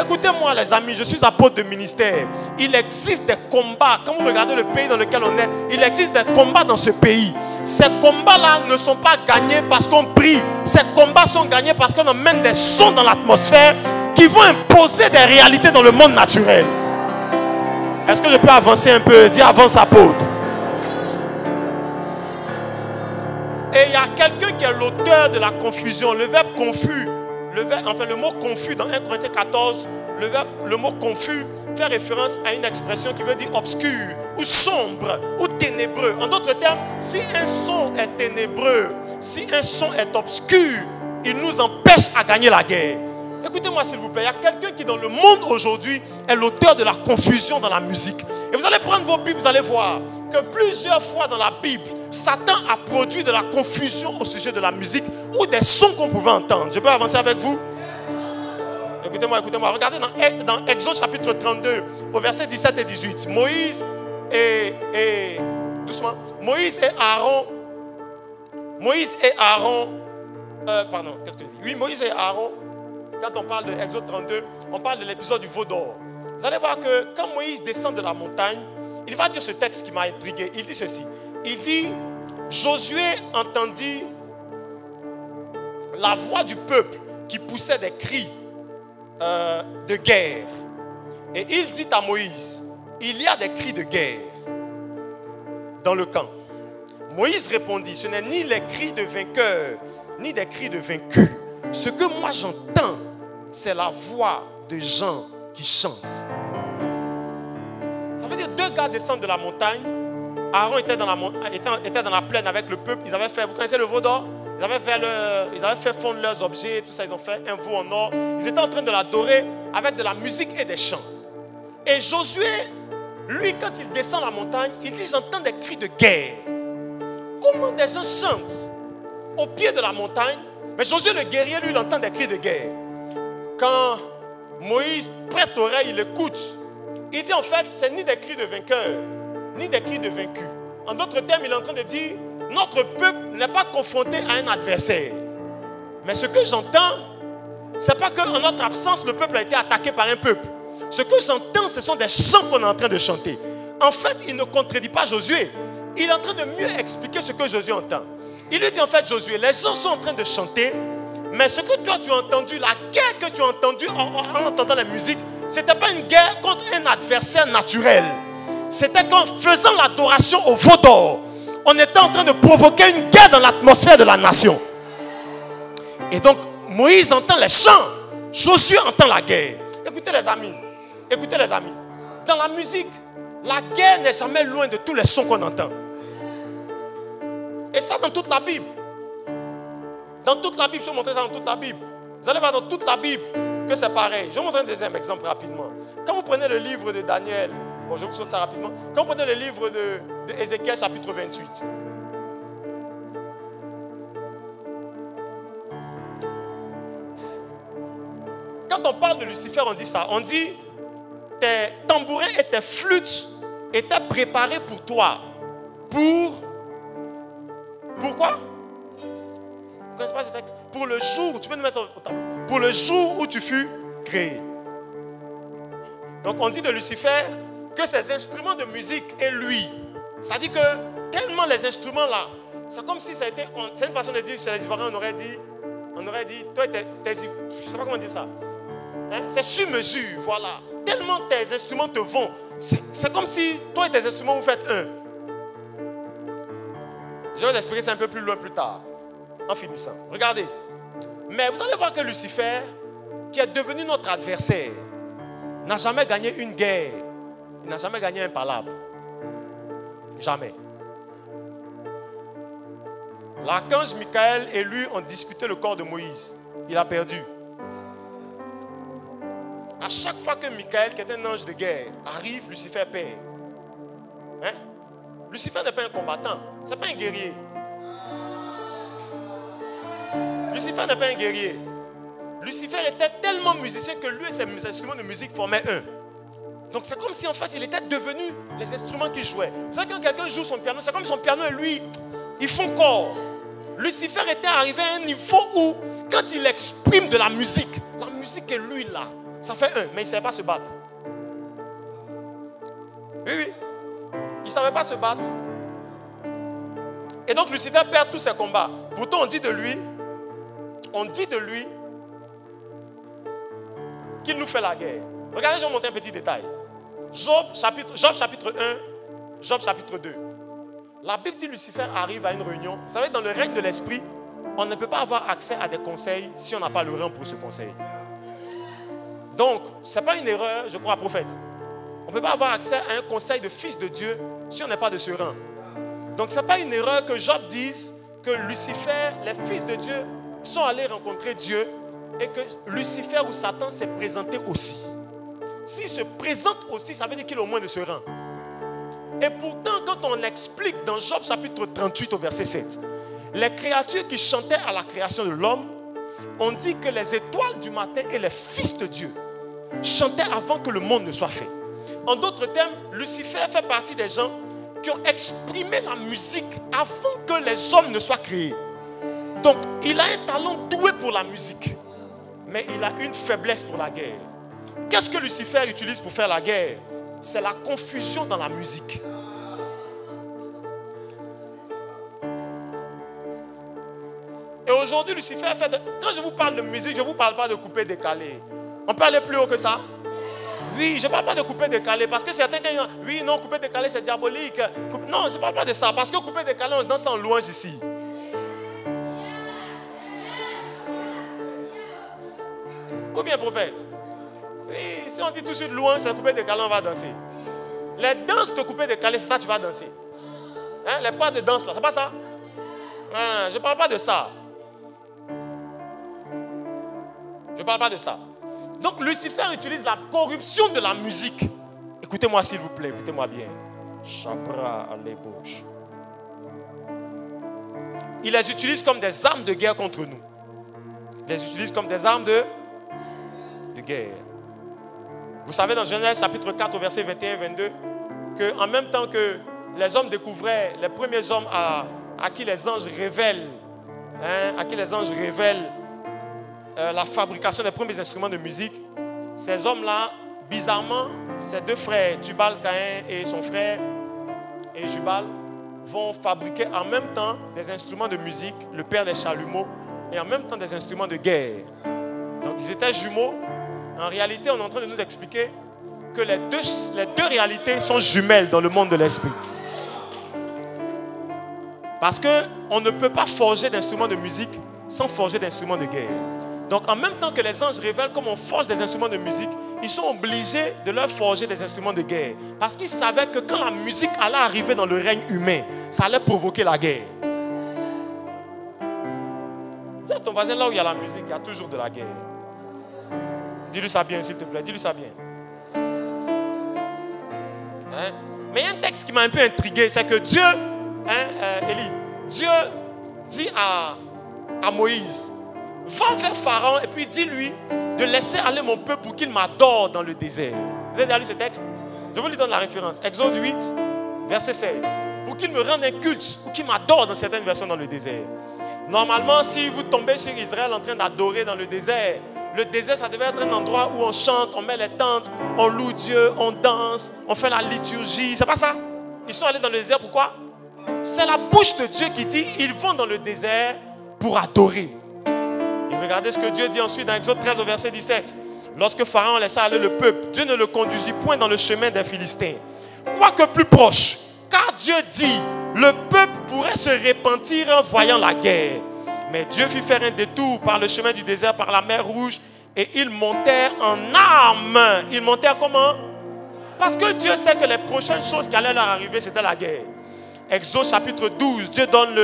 Écoutez-moi les amis, je suis apôtre de ministère. Il existe des combats. Quand vous regardez le pays dans lequel on est, il existe des combats dans ce pays. Ces combats-là ne sont pas gagnés parce qu'on prie. Ces combats sont gagnés parce qu'on emmène des sons dans l'atmosphère qui vont imposer des réalités dans le monde naturel. Est-ce que je peux avancer un peu? Dis avance apôtre. Et il y a quelqu'un qui est l'auteur de la confusion. Le verbe confus, le mot confus dans 1 Corinthiens 14, le mot confus fait référence à une expression qui veut dire obscur, ou sombre, ou ténébreux. En d'autres termes, si un son est ténébreux, si un son est obscur, il nous empêche à gagner la guerre. Écoutez-moi s'il vous plaît, il y a quelqu'un qui dans le monde aujourd'hui est l'auteur de la confusion dans la musique. Et vous allez prendre vos Bibles, vous allez voir que plusieurs fois dans la Bible, Satan a produit de la confusion au sujet de la musique ou des sons qu'on pouvait entendre. Je peux avancer avec vous? Écoutez-moi, écoutez-moi. Regardez dans Exode chapitre 32, au verset 17 et 18. Moïse et Aaron, quand on parle de Exode 32, on parle de l'épisode du veau d'or. Vous allez voir que quand Moïse descend de la montagne, il va dire ce texte qui m'a intrigué. Il dit ceci. Il dit, Josué entendit la voix du peuple qui poussait des cris de guerre. Et il dit à Moïse, il y a des cris de guerre dans le camp. Moïse répondit, ce n'est ni les cris de vainqueurs, ni des cris de vaincus. Ce que moi j'entends, c'est la voix de gens qui chantent. Ça veut dire deux gars descendent de la montagne. Aaron était dans la plaine avec le peuple. Ils avaient fait, vous connaissez le veau d'or? Ils avaient fait fondre leurs objets, tout ça. Ils ont fait un veau en or. Ils étaient en train de l'adorer avec de la musique et des chants. Et Josué, lui, quand il descend la montagne, il dit, j'entends des cris de guerre. Comment des gens chantent au pied de la montagne? Mais Josué le guerrier, lui, il entend des cris de guerre. Quand Moïse prête l'oreille, il écoute. Il dit en fait, c'est ni des cris de vainqueurs, ni des cris de vaincus. En d'autres termes, il est en train de dire, notre peuple n'est pas confronté à un adversaire. Mais ce que j'entends, ce n'est pas qu'en notre absence, le peuple a été attaqué par un peuple. Ce que j'entends, ce sont des chants qu'on est en train de chanter. En fait, il ne contredit pas Josué. Il est en train de mieux expliquer ce que Josué entend. Il lui dit en fait, Josué, les gens sont en train de chanter, mais ce que toi tu as entendu, la guerre que tu as entendue en entendant la musique, ce n'était pas une guerre contre un adversaire naturel. C'était qu'en faisant l'adoration au veau d'or, on était en train de provoquer une guerre dans l'atmosphère de la nation. Et donc, Moïse entend les chants, Josué entend la guerre. Écoutez les amis, dans la musique, la guerre n'est jamais loin de tous les sons qu'on entend. Et ça dans toute la Bible. Dans toute la Bible, je vais vous montrer ça dans toute la Bible. Vous allez voir dans toute la Bible que c'est pareil. Je vais vous montrer un deuxième exemple rapidement. Quand vous prenez le livre de Daniel, bon je vous saute ça rapidement. Quand vous prenez le livre de Ézéchiel chapitre 28. Quand on parle de Lucifer, on dit ça. On dit tes tambourins et tes flûtes étaient préparés pour toi. Pourquoi? Vous ne connaissez pas ce texte? Pour le jour, tu peux nous mettre au tableau. Pour le jour où tu fus créé. Donc on dit de Lucifer que ses instruments de musique est lui. C'est-à-dire que tellement les instruments là, c'est comme si ça a été. C'est une façon de dire chez les Ivoiriens, on aurait dit, toi je ne sais pas comment dire ça. Hein? C'est sur mesure, voilà. Tellement tes instruments te vont. C'est comme si toi et tes instruments vous faites un. Je vais vous expliquer ça un peu plus loin plus tard, en finissant. Regardez. Mais vous allez voir que Lucifer, qui est devenu notre adversaire, n'a jamais gagné une guerre. Il n'a jamais gagné un palabre. Jamais. L'archange Michael et lui ont disputé le corps de Moïse. Il a perdu. À chaque fois que Michael, qui est un ange de guerre, arrive, Lucifer perd. Hein? Lucifer n'est pas un combattant. Ce n'est pas un guerrier. Lucifer n'est pas un guerrier. Lucifer était tellement musicien que lui et ses instruments de musique formaient un. Donc c'est comme si en fait il était devenu les instruments qu'il jouait. C'est quand quelqu'un joue son piano, c'est comme son piano et lui, ils font corps. Lucifer était arrivé à un niveau où, quand il exprime de la musique et lui là, ça fait un, mais il ne savait pas se battre. Oui, oui. Il ne savait pas se battre. Et donc Lucifer perd tous ses combats. Pourtant on dit de lui qu'il nous fait la guerre. Regardez, je vais montrer un petit détail. Job chapitre 1, Job chapitre 2. La Bible dit que Lucifer arrive à une réunion. Vous savez, dans le règne de l'esprit, on ne peut pas avoir accès à des conseils si on n'a pas le rang pour ce conseil. Donc, ce n'est pas une erreur, je crois, prophète. On ne peut pas avoir accès à un conseil de fils de Dieu si on n'est pas de ce rang. Donc, ce n'est pas une erreur que Job dise que Lucifer, les fils de Dieu, sont allés rencontrer Dieu et que Lucifer ou Satan s'est présenté aussi. S'il se présente aussi, ça veut dire qu'il est au moins de ce rang. Et pourtant, quand on l'explique dans Job chapitre 38 au verset 7, les créatures qui chantaient à la création de l'homme, on dit que les étoiles du matin et les fils de Dieu chantaient avant que le monde ne soit fait. En d'autres termes, Lucifer fait partie des gens qui ont exprimé la musique avant que les hommes ne soient créés. Donc, il a un talent doué pour la musique, mais il a une faiblesse pour la guerre. Qu'est-ce que Lucifer utilise pour faire la guerre? C'est la confusion dans la musique. Et aujourd'hui, Lucifer fait... Quand je vous parle de musique, je ne vous parle pas de couper décalé. On peut aller plus haut que ça? Oui, je ne parle pas de couper décalé. Parce que certains disent, oui, non, couper décalé, c'est diabolique. Non, je ne parle pas de ça. Parce que couper décalé, on danse en louange ici. Ou bien, prophète? Oui, si on dit tout de suite louange, c'est couper décalé, on va danser. Les danses de couper décalé, c'est ça que tu vas danser. Hein? Les pas de danse là, c'est pas ça? Hein, je ne parle pas de ça. Je ne parle pas de ça. Donc Lucifer utilise la corruption de la musique. Écoutez-moi s'il vous plaît, écoutez-moi bien. Chabra à l'ébauche. Il les utilise comme des armes de guerre contre nous. Il les utilise comme des armes de guerre. Vous savez dans Genèse chapitre 4 au verset 21-22 qu'en même temps que les hommes découvraient, les premiers hommes à qui les anges révèlent, la fabrication des premiers instruments de musique, ces hommes-là, bizarrement, ces deux frères, Tubal-Caïn et son frère et Jubal, vont fabriquer en même temps des instruments de musique, le père des chalumeaux, et en même temps des instruments de guerre. Donc ils étaient jumeaux. En réalité, on est en train de nous expliquer que les deux réalités sont jumelles dans le monde de l'esprit. Parce qu'on ne peut pas forger d'instruments de musique sans forger d'instruments de guerre. Donc en même temps que les anges révèlent comment on forge des instruments de musique, ils sont obligés de leur forger des instruments de guerre. Parce qu'ils savaient que quand la musique allait arriver dans le règne humain, ça allait provoquer la guerre. Dis à ton voisin, là où il y a la musique, il y a toujours de la guerre. Dis-lui ça bien, s'il te plaît. Dis-lui ça bien. Hein? Mais il y a un texte qui m'a un peu intrigué. C'est que Dieu, Élie, Dieu dit à Moïse, va vers Pharaon et puis dis-lui de laisser aller mon peuple pour qu'il m'adore dans le désert. Vous avez déjà lu ce texte? Je vous lui donne la référence. Exode 8, verset 16. Pour qu'il me rende un culte, pour qu'il m'adore dans certaines versions dans le désert. Normalement, si vous tombez sur Israël en train d'adorer dans le désert, ça devait être un endroit où on chante, on met les tentes, on loue Dieu, on danse, on fait la liturgie. C'est pas ça? Ils sont allés dans le désert, pourquoi? C'est la bouche de Dieu qui dit, ils vont dans le désert pour adorer. Et regardez ce que Dieu dit ensuite dans Exode 13 au verset 17. Lorsque Pharaon laissa aller le peuple, Dieu ne le conduisit point dans le chemin des Philistins, quoique plus proche. Car Dieu dit, le peuple pourrait se repentir en voyant la guerre. Mais Dieu fit faire un détour par le chemin du désert, par la mer Rouge, et ils montèrent en armes. Ils montèrent comment? Parce que Dieu sait que les prochaines choses qui allaient leur arriver, c'était la guerre. Exode chapitre 12, Dieu donne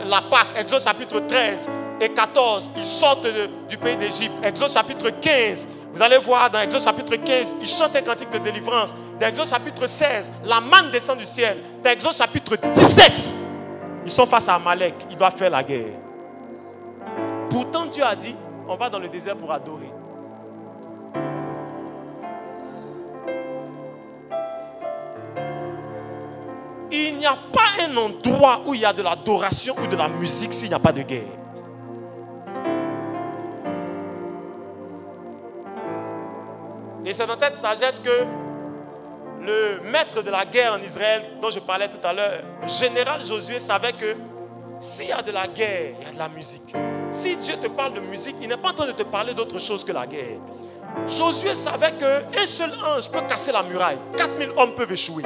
la Pâque, Exode chapitre 13 et 14, ils sortent du pays d'Égypte. Exode chapitre 15, vous allez voir dans Exode chapitre 15, ils chantent un cantique de délivrance. Dans Exode chapitre 16, la manne descend du ciel. Dans Exode chapitre 17, ils sont face à Amalek, ils doivent faire la guerre. Pourtant Dieu a dit, on va dans le désert pour adorer. Il n'y a pas un endroit où il y a de l'adoration ou de la musique s'il n'y a pas de guerre. Et c'est dans cette sagesse que le maître de la guerre en Israël, dont je parlais tout à l'heure, le général Josué savait que s'il y a de la guerre, il y a de la musique. Si Dieu te parle de musique, il n'est pas en train de te parler d'autre chose que la guerre. Josué savait qu'un seul ange peut casser la muraille. 4000 hommes peuvent échouer.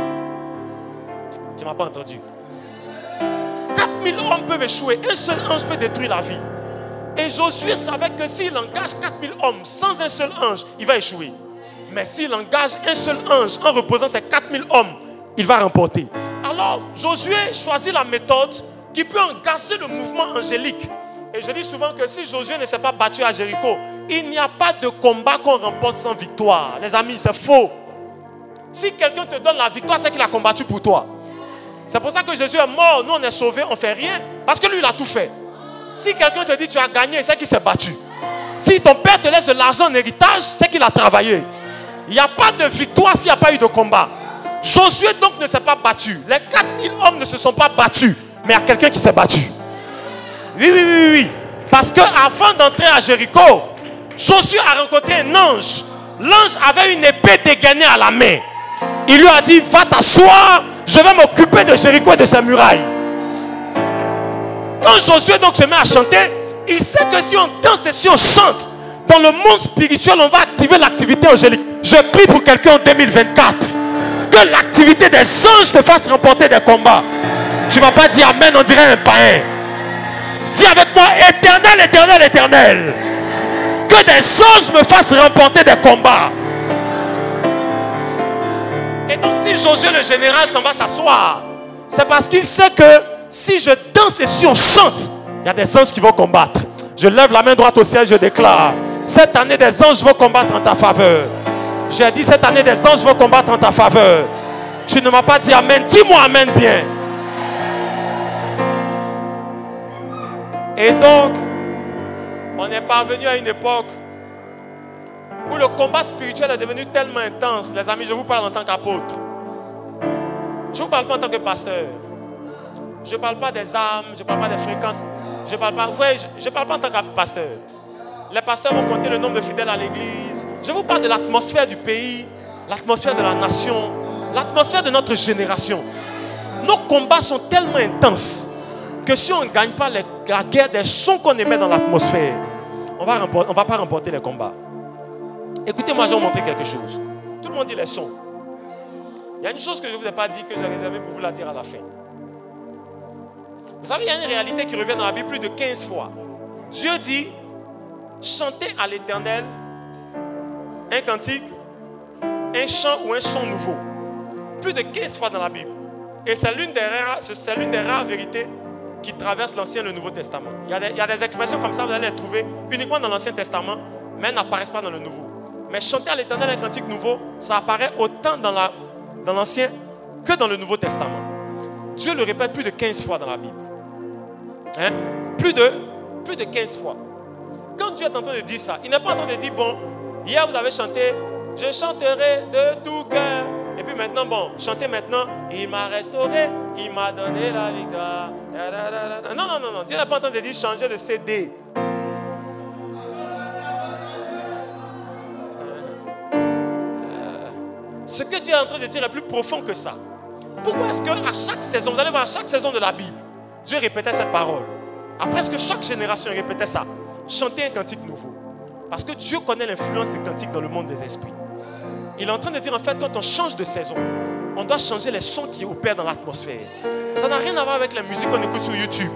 Tu ne m'as pas entendu. 4000 hommes peuvent échouer. Un seul ange peut détruire la ville. Et Josué savait que s'il engage 4000 hommes sans un seul ange, il va échouer. Mais s'il engage un seul ange en reposant ces 4000 hommes, il va remporter. Alors Josué choisit la méthode qui peut engager le mouvement angélique. Et je dis souvent que si Josué ne s'est pas battu à Jéricho, il n'y a pas de combat qu'on remporte sans victoire. Les amis, c'est faux. Si quelqu'un te donne la victoire, c'est qu'il a combattu pour toi. C'est pour ça que Jésus est mort, nous on est sauvés, on ne fait rien, parce que lui il a tout fait. Si quelqu'un te dit tu as gagné, c'est qu'il s'est battu. Si ton père te laisse de l'argent en héritage, c'est qu'il a travaillé. Il n'y a pas de victoire s'il n'y a pas eu de combat. Josué donc ne s'est pas battu. Les 4000 hommes ne se sont pas battus, mais il y a quelqu'un qui s'est battu. Oui. Parce qu'avant d'entrer à Jéricho, Josué a rencontré un ange. L'ange avait une épée dégainée à la main. Il lui a dit, va t'asseoir, je vais m'occuper de Jéricho et de ses murailles. Quand Josué donc se met à chanter, il sait que si on danse et si on chante, dans le monde spirituel, on va activer l'activité angélique. Je prie pour quelqu'un en 2024. Que l'activité des anges te fasse remporter des combats. Tu ne m'as pas dit amen, on dirait un païen. Dis avec moi, éternel, éternel, éternel. Que des anges me fassent remporter des combats. Et donc si Josué le général s'en va s'asseoir, c'est parce qu'il sait que si je danse et si on chante, il y a des anges qui vont combattre. Je lève la main droite au ciel, je déclare, cette année des anges vont combattre en ta faveur. J'ai dit cette année des anges vont combattre en ta faveur. Tu ne m'as pas dit amen, dis-moi amen bien. Et donc, on est parvenu à une époque où le combat spirituel est devenu tellement intense. Les amis, je vous parle en tant qu'apôtre. Je ne vous parle pas en tant que pasteur. Je ne parle pas des âmes, je ne parle pas des fréquences. Je ne parle pas en tant que pasteur. Les pasteurs vont compter le nombre de fidèles à l'église. Je vous parle de l'atmosphère du pays, l'atmosphère de la nation, l'atmosphère de notre génération. Nos combats sont tellement intenses que si on ne gagne pas la guerre des sons qu'on émet dans l'atmosphère, on ne va pas remporter les combats. Écoutez-moi, je vais vous montrer quelque chose. Tout le monde dit les sons. Il y a une chose que je ne vous ai pas dit, que j'ai réservée pour vous la dire à la fin. Vous savez, il y a une réalité qui revient dans la Bible plus de 15 fois. Dieu dit, chantez à l'Éternel un cantique, un chant ou un son nouveau. Plus de 15 fois dans la Bible. Et c'est l'une des rares vérités qui traversent l'Ancien et le Nouveau Testament. Il y a des expressions comme ça, vous allez les trouver uniquement dans l'Ancien Testament, mais elles n'apparaissent pas dans le Nouveau. Mais chanter à l'Éternel un cantique nouveau, ça apparaît autant dans l'Ancien que dans le Nouveau Testament. Dieu le répète plus de 15 fois dans la Bible. Hein? Plus de 15 fois. Quand Dieu est en train de dire ça, il n'est pas en train de dire, bon, hier vous avez chanté, je chanterai de tout cœur. Et puis maintenant, bon, chantez maintenant, il m'a restauré, il m'a donné la victoire. Non. Dieu n'est pas en train de dire, changer de CD. Ce que Dieu est en train de dire est plus profond que ça. Pourquoi est-ce qu'à chaque saison, vous allez voir, à chaque saison de la Bible, Dieu répétait cette parole. À presque chaque génération, il répétait ça. Chantez un cantique nouveau. Parce que Dieu connaît l'influence des cantiques dans le monde des esprits. Il est en train de dire, en fait, quand on change de saison, on doit changer les sons qui opèrent dans l'atmosphère. Ça n'a rien à voir avec la musique qu'on écoute sur YouTube.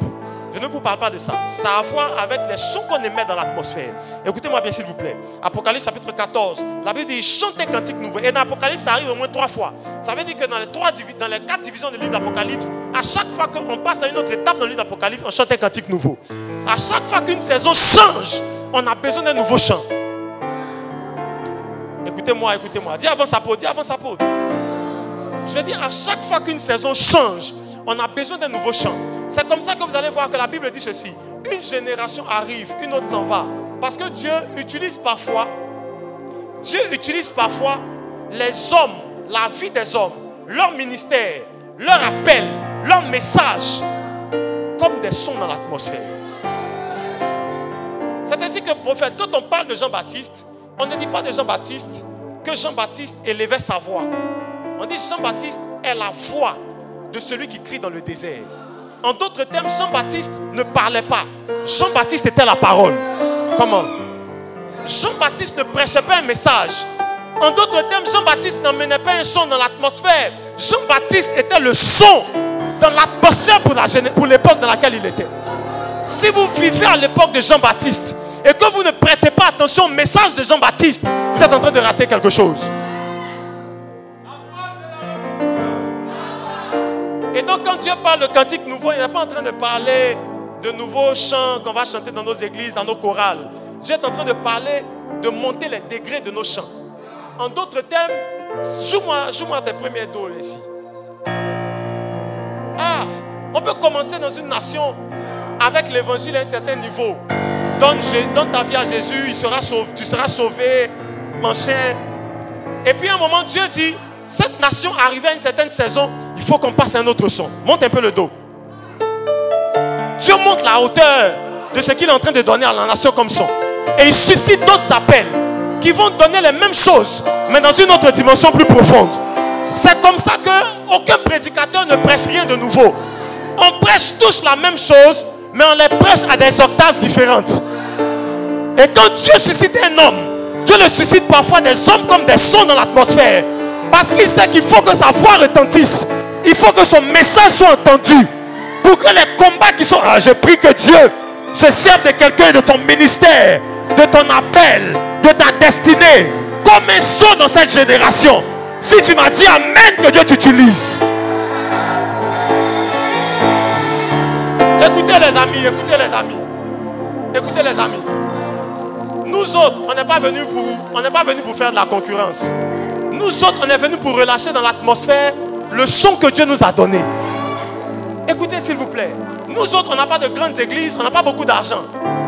Je ne vous parle pas de ça. Ça a à voir avec les sons qu'on émet dans l'atmosphère. Écoutez-moi bien s'il vous plaît. Apocalypse chapitre 14. La Bible dit chantez cantique nouveau. Et dans l'Apocalypse, ça arrive au moins 3 fois. Ça veut dire que dans les 4 divisions du livre d'Apocalypse, à chaque fois qu'on passe à une autre étape dans le livre d'Apocalypse, on chante un cantique nouveau. À chaque fois qu'une saison change, on a besoin d'un nouveau chant. Écoutez-moi, écoutez-moi. Dis avant sa peau, dis avant sa peau. Je dis à chaque fois qu'une saison change, on a besoin d'un nouveau chant. C'est comme ça que vous allez voir que la Bible dit ceci. Une génération arrive, une autre s'en va. Parce que Dieu utilise parfois les hommes, la vie des hommes, leur ministère, leur appel, leur message, comme des sons dans l'atmosphère. C'est ainsi que prophète, quand on parle de Jean-Baptiste, on ne dit pas de Jean-Baptiste que Jean-Baptiste élevait sa voix. On dit Jean-Baptiste est la voix de celui qui crie dans le désert. En d'autres termes, Jean-Baptiste ne parlait pas. Jean-Baptiste était la parole. Comment? Jean-Baptiste ne prêchait pas un message. En d'autres termes, Jean-Baptiste n'emmenait pas un son dans l'atmosphère. Jean-Baptiste était le son dans l'atmosphère pour l'époque dans laquelle il était. Si vous vivez à l'époque de Jean-Baptiste et que vous ne prêtez pas attention au message de Jean-Baptiste, vous êtes en train de rater quelque chose. Et donc quand Dieu parle de cantique nouveau, il n'est pas en train de parler de nouveaux chants qu'on va chanter dans nos églises, dans nos chorales. Dieu est en train de parler de monter les degrés de nos chants. En d'autres termes, joue-moi tes premiers dos ici. Ah, on peut commencer dans une nation avec l'évangile à un certain niveau. Donne ta vie à Jésus, tu seras sauvé, mon cher. Et puis à un moment, Dieu dit, cette nation arrivée à une certaine saison, il faut qu'on passe à un autre son. Monte un peu le dos. Dieu monte la hauteur de ce qu'il est en train de donner à la nation comme son. Et il suscite d'autres appels qui vont donner les mêmes choses, mais dans une autre dimension plus profonde. C'est comme ça qu'aucun prédicateur ne prêche rien de nouveau. On prêche tous la même chose, mais on les prêche à des octaves différentes. Et quand Dieu suscite un homme, Dieu le suscite parfois des hommes comme des sons dans l'atmosphère. Parce qu'il sait qu'il faut que sa voix retentisse. Il faut que son message soit entendu. Pour que les combats qui sont... Ah, je prie que Dieu se serve de quelqu'un de ton ministère, de ton appel, de ta destinée, comme un son dans cette génération. Si tu m'as dit Amen, que Dieu t'utilise. Écoutez les amis, écoutez les amis. Écoutez les amis. Nous autres, on n'est pas venus pour faire de la concurrence. Nous autres, on est venus pour relâcher dans l'atmosphère le son que Dieu nous a donné. Écoutez s'il vous plaît. Nous autres, on n'a pas de grandes églises, on n'a pas beaucoup d'argent.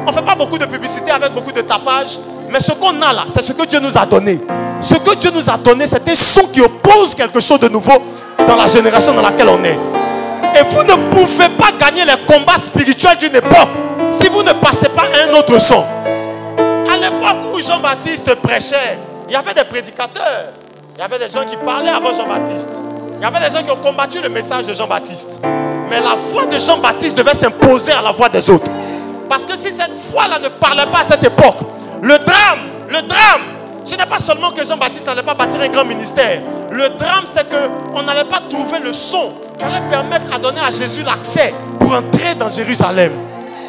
On ne fait pas beaucoup de publicité avec beaucoup de tapage. Mais ce qu'on a là, c'est ce que Dieu nous a donné. Ce que Dieu nous a donné, c'est un son qui oppose quelque chose de nouveau dans la génération dans laquelle on est. Et vous ne pouvez pas gagner les combats spirituels d'une époque si vous ne passez pas à un autre son. À l'époque où Jean-Baptiste prêchait, il y avait des prédicateurs. Il y avait des gens qui parlaient avant Jean-Baptiste. Il y avait des gens qui ont combattu le message de Jean-Baptiste. Mais la voix de Jean-Baptiste devait s'imposer à la voix des autres. Parce que si cette voix-là ne parlait pas à cette époque, le drame, ce n'est pas seulement que Jean-Baptiste n'allait pas bâtir un grand ministère. Le drame, c'est qu'on n'allait pas trouver le son qui allait permettre à donner à Jésus l'accès pour entrer dans Jérusalem.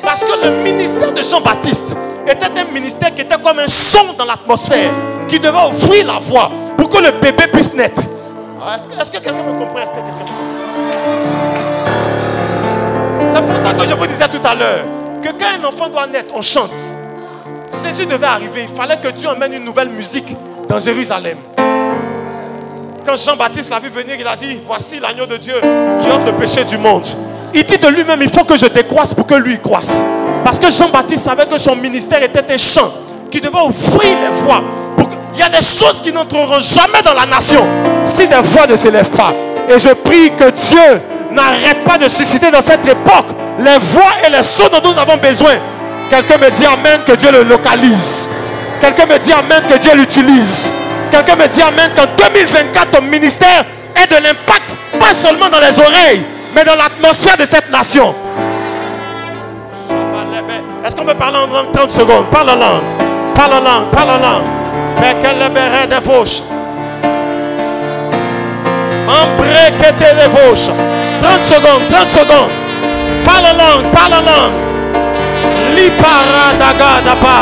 Parce que le ministère de Jean-Baptiste était un ministère qui était comme un son dans l'atmosphère, qui devait ouvrir la voie pour que le bébé puisse naître. Est-ce que quelqu'un me comprend? Est-ce que quelqu'un me comprend? C'est pour ça que je vous disais tout à l'heure que quand un enfant doit naître, on chante. Jésus devait arriver, il fallait que Dieu emmène une nouvelle musique dans Jérusalem. Quand Jean-Baptiste l'a vu venir, il a dit, voici l'agneau de Dieu qui ôte le péché du monde. Il dit de lui-même, il faut que je décroisse pour que lui croisse. Parce que Jean-Baptiste savait que son ministère était un chant qui devait ouvrir les voies. Il y a des choses qui n'entreront jamais dans la nation si des voix ne s'élèvent pas. Et je prie que Dieu n'arrête pas de susciter dans cette époque les voix et les sons dont nous avons besoin. Quelqu'un me dit Amen, que Dieu le localise. Quelqu'un me dit Amen, que Dieu l'utilise. Quelqu'un me dit Amen, qu'en 2024, ton ministère ait de l'impact, pas seulement dans les oreilles, mais dans l'atmosphère de cette nation. Est-ce qu'on peut parler en langue 30 secondes? Parle en langue. Parle en langue. Parle en langue. Mais qu'elle libère des fauches. Embré que des fauches. 30 secondes. 30 secondes. Parle en langue, parle en langue. Liparadagadaba.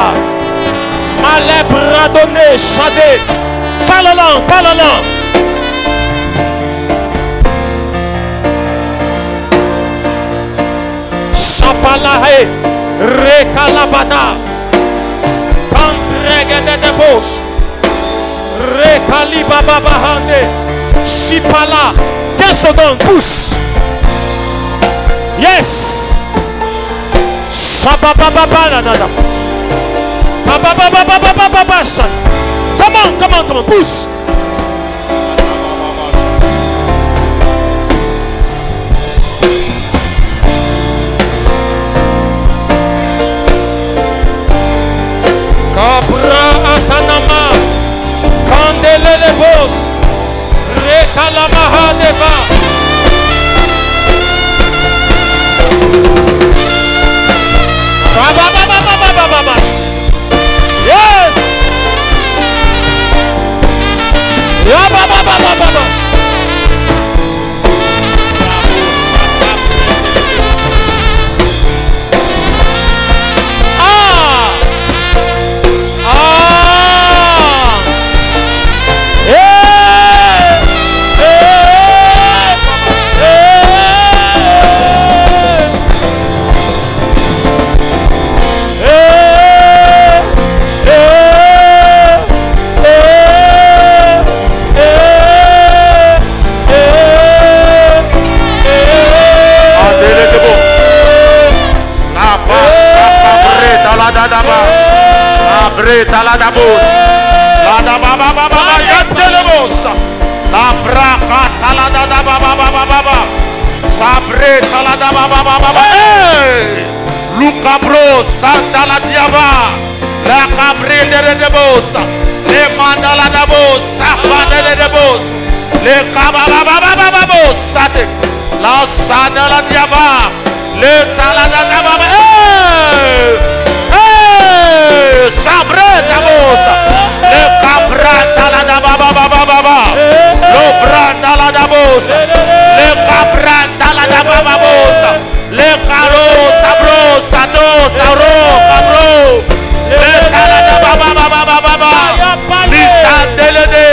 Malebradone Shade. Parle en langue, parle en langue. Chapalahe. Rekalabada. Kandregede de Bosch. Rekalibababahande. Chipala. 15 secondes, pousse. Yes. Shababababababada. Babababababababasa. Come on, pousse. Kabra Atanama. Kandele Bos. Rekalamaha Deva. Yes. Taladabos, la da baba baba yantelebos, la fraca talada baba baba baba, sabre talada baba baba, Luca bro, Santa la diaba, la cabre de bos, le mandala da bos, sapa de bos, le cababa baba bos, sate, la sana la diaba, le talada baba, Sabreta bosa, le cabranta la da baba baba baba, lo branda la da bosa, le cabranta la da baba bosa, le caro sabro sado sabro cabro, le cala da baba baba baba, lisandele de,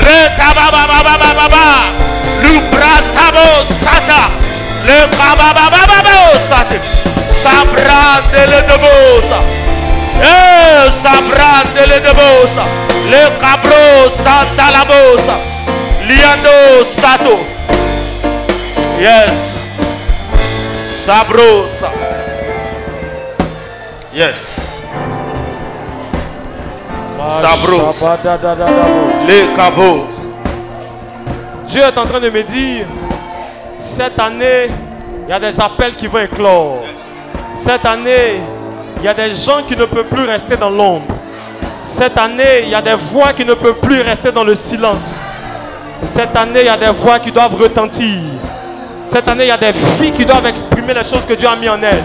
reta baba baba baba, lu branta bosata, le cababa baba bosa, sabrandele de bosa. Sabrandele de bosa, le cabro santa la bosa, liando sato. Yes, sabrosa. Yes, sabrosa. Le cabro. Dieu est en train de me dire, cette année, il y a des appels qui vont éclore. Cette année, il y a des gens qui ne peuvent plus rester dans l'ombre. Cette année, il y a des voix qui ne peuvent plus rester dans le silence. Cette année, il y a des voix qui doivent retentir. Cette année, il y a des filles qui doivent exprimer les choses que Dieu a mis en elles.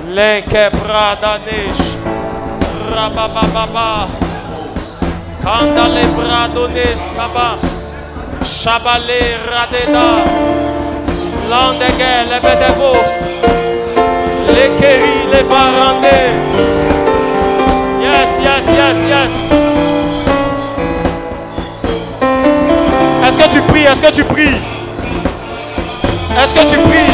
L'enquebradanesh, rabababa, kandale bradones kaba, shabale radeda, landege lebedebos. Les kéris, les barandés. Yes. Est-ce que tu pries? Est-ce que tu pries? Est-ce que tu pries?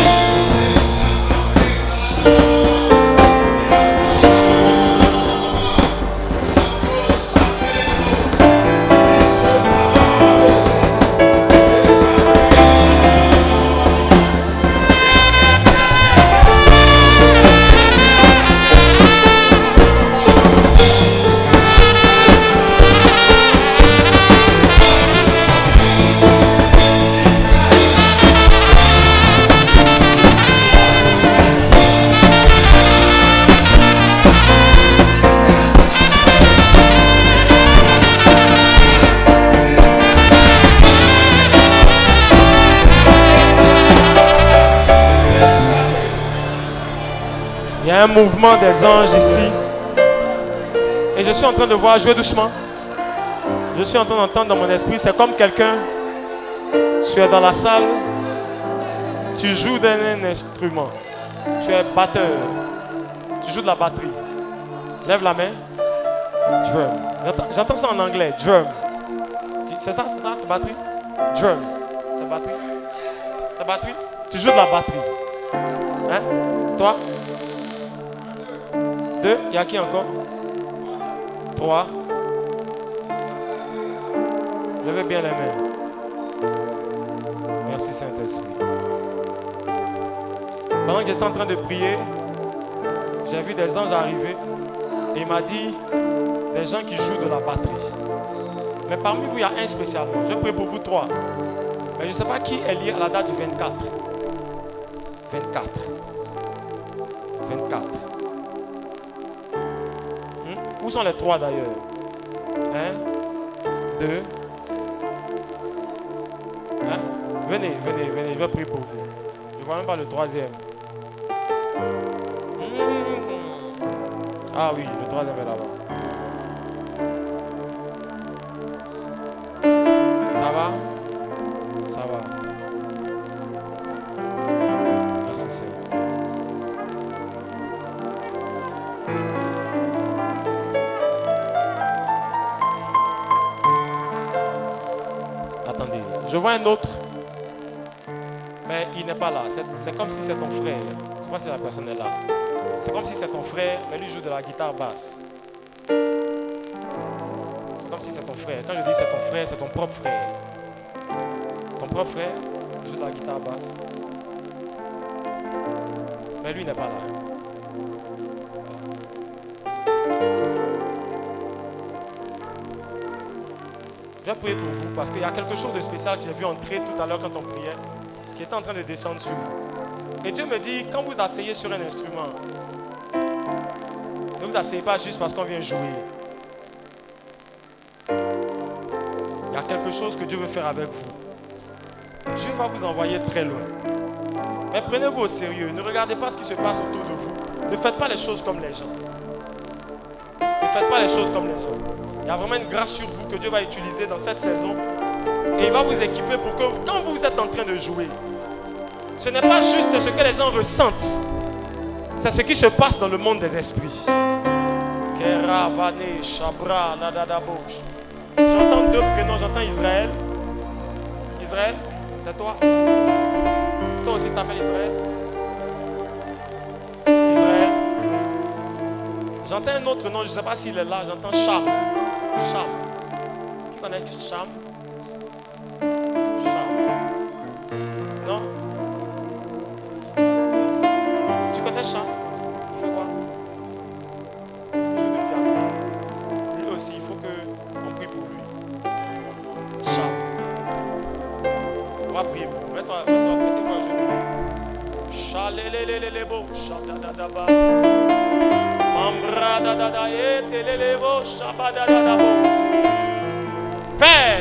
Il y a un mouvement des anges ici. Et je suis en train de voir, jouer doucement. Je suis en train d'entendre dans mon esprit, c'est comme quelqu'un, tu es dans la salle, tu joues d'un instrument. Tu es batteur. Tu joues de la batterie. Lève la main. Drum. J'entends ça en anglais. Drum. C'est ça, c'est batterie. Drum. C'est batterie. C'est batterie. Tu joues de la batterie. Hein? Toi? 2. Il y a qui encore? 3. Levez bien les mains. Merci Saint-Esprit. Pendant que j'étais en train de prier, j'ai vu des anges arriver et il m'a dit des gens qui jouent de la batterie. Mais parmi vous, il y a un spécialement. Je prie pour vous 3. Mais je ne sais pas qui est lié à la date du 24. 24. 24. Où sont les 3 d'ailleurs? 1, 2. Hein? Venez, je vais prier pour vous. Je ne vois même pas le 3e. Ah oui, le 3e est là-bas. Ça va? Ça va. Merci Seigneur. Attendez, je vois un autre. Mais il n'est pas là. C'est comme si c'est ton frère. Je ne sais pas si la personne est là. C'est comme si c'est ton frère, mais lui joue de la guitare basse. C'est comme si c'est ton frère. Quand je dis c'est ton frère, c'est ton propre frère. Ton propre frère joue de la guitare basse. Mais lui n'est pas là. Je vais prier pour vous parce qu'il y a quelque chose de spécial que j'ai vu entrer tout à l'heure quand on priait, qui était en train de descendre sur vous. Et Dieu me dit, quand vous asseyez sur un instrument, ne vous asseyez pas juste parce qu'on vient jouer. Il y a quelque chose que Dieu veut faire avec vous. Dieu va vous envoyer très loin. Mais prenez-vous au sérieux. Ne regardez pas ce qui se passe autour de vous. Ne faites pas les choses comme les gens. Ne faites pas les choses comme les gens. Il y a vraiment une grâce sur vous que Dieu va utiliser dans cette saison. Et il va vous équiper pour que quand vous êtes en train de jouer, ce n'est pas juste ce que les gens ressentent. C'est ce qui se passe dans le monde des esprits. J'entends 2 prénoms. J'entends Israël. Israël, c'est toi. Toi aussi, tu t'appelles Israël. Israël. J'entends un autre nom. Je ne sais pas s'il est là. J'entends Cham. Cham. Qui connaît Cham? Cham. Non? Tu connais Cham? Il fait quoi? Il joue du piano. Lui aussi, il faut qu'on prie pour lui. Cham. On va prier pour lui. Mettez-moi à genoux. Chalélélélélebo. Chadadadaba. Père,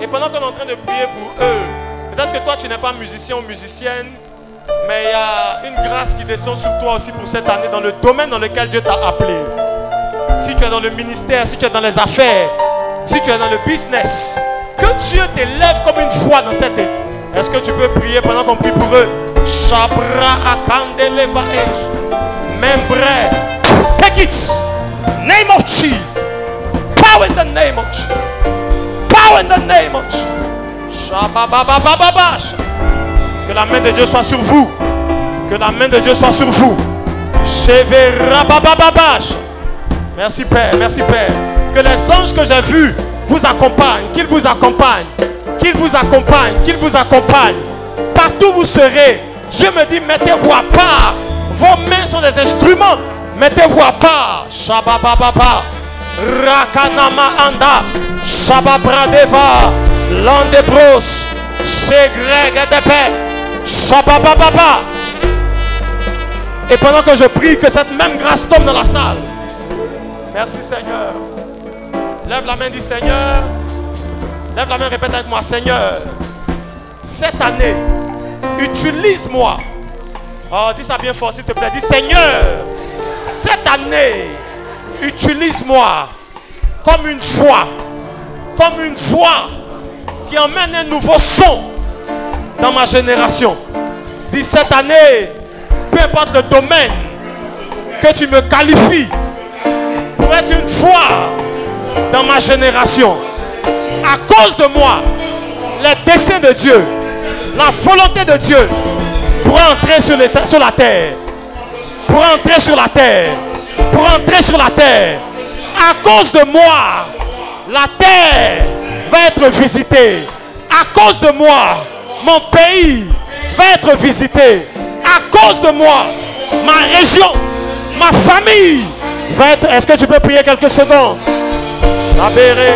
et pendant qu'on est en train de prier pour eux, peut-être que toi tu n'es pas musicien ou musicienne, mais il y a une grâce qui descend sur toi aussi pour cette année dans le domaine dans lequel Dieu t'a appelé. Si tu es dans le ministère, si tu es dans les affaires, si tu es dans le business, que Dieu t'élève comme une foi dans cette année. Est-ce que tu peux prier pendant qu'on prie pour eux? Shabra akandeleva membre. Take it. Name of Jesus. Power in the name of Jesus. Power in the name of Jesus. Shabababababash. Que la main de Dieu soit sur vous. Que la main de Dieu soit sur vous. Cheverababababash. Merci Père, merci Père. Que les anges que j'ai vus vous accompagnent, qu'ils vous accompagnent, qu'ils vous accompagnent, qu'ils vous accompagnent. Partout où vous serez, Dieu me dit, mettez-vous à part. Vos mains sont des instruments. Mettez-vous à part. Shabababa. Rakanama anda. Shababradeva. Landebros. Segreg edepe. Shabababa. Et pendant que je prie, que cette même grâce tombe dans la salle. Merci Seigneur. Lève la main, dis Seigneur. Lève la main, répète avec moi, Seigneur. Cette année, utilise-moi. Oh, dis ça bien fort, s'il te plaît. Dis Seigneur, cette année, utilise-moi comme une voix qui emmène un nouveau son dans ma génération. Dis cette année, peu importe le domaine que tu me qualifies pour être une voix dans ma génération, à cause de moi, les desseins de Dieu, la volonté de Dieu pour entrer sur la terre, pour entrer sur la terre, pour entrer sur la terre. À cause de moi, la terre va être visitée. À cause de moi, mon pays va être visité. À cause de moi, ma région, ma famille va être... Est-ce que tu peux prier quelques secondes? Labéré.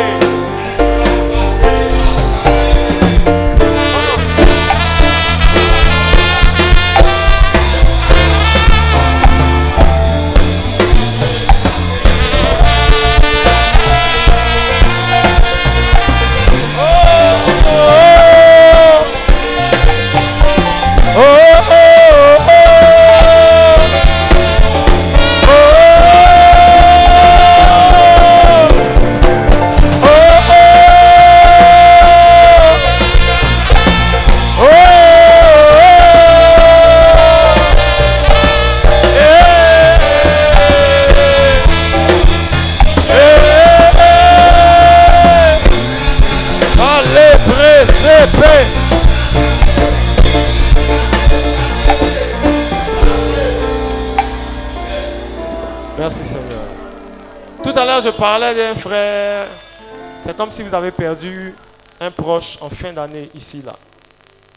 Merci Seigneur. Tout à l'heure, je parlais d'un frère. C'est comme si vous avez perdu un proche en fin d'année, ici, là.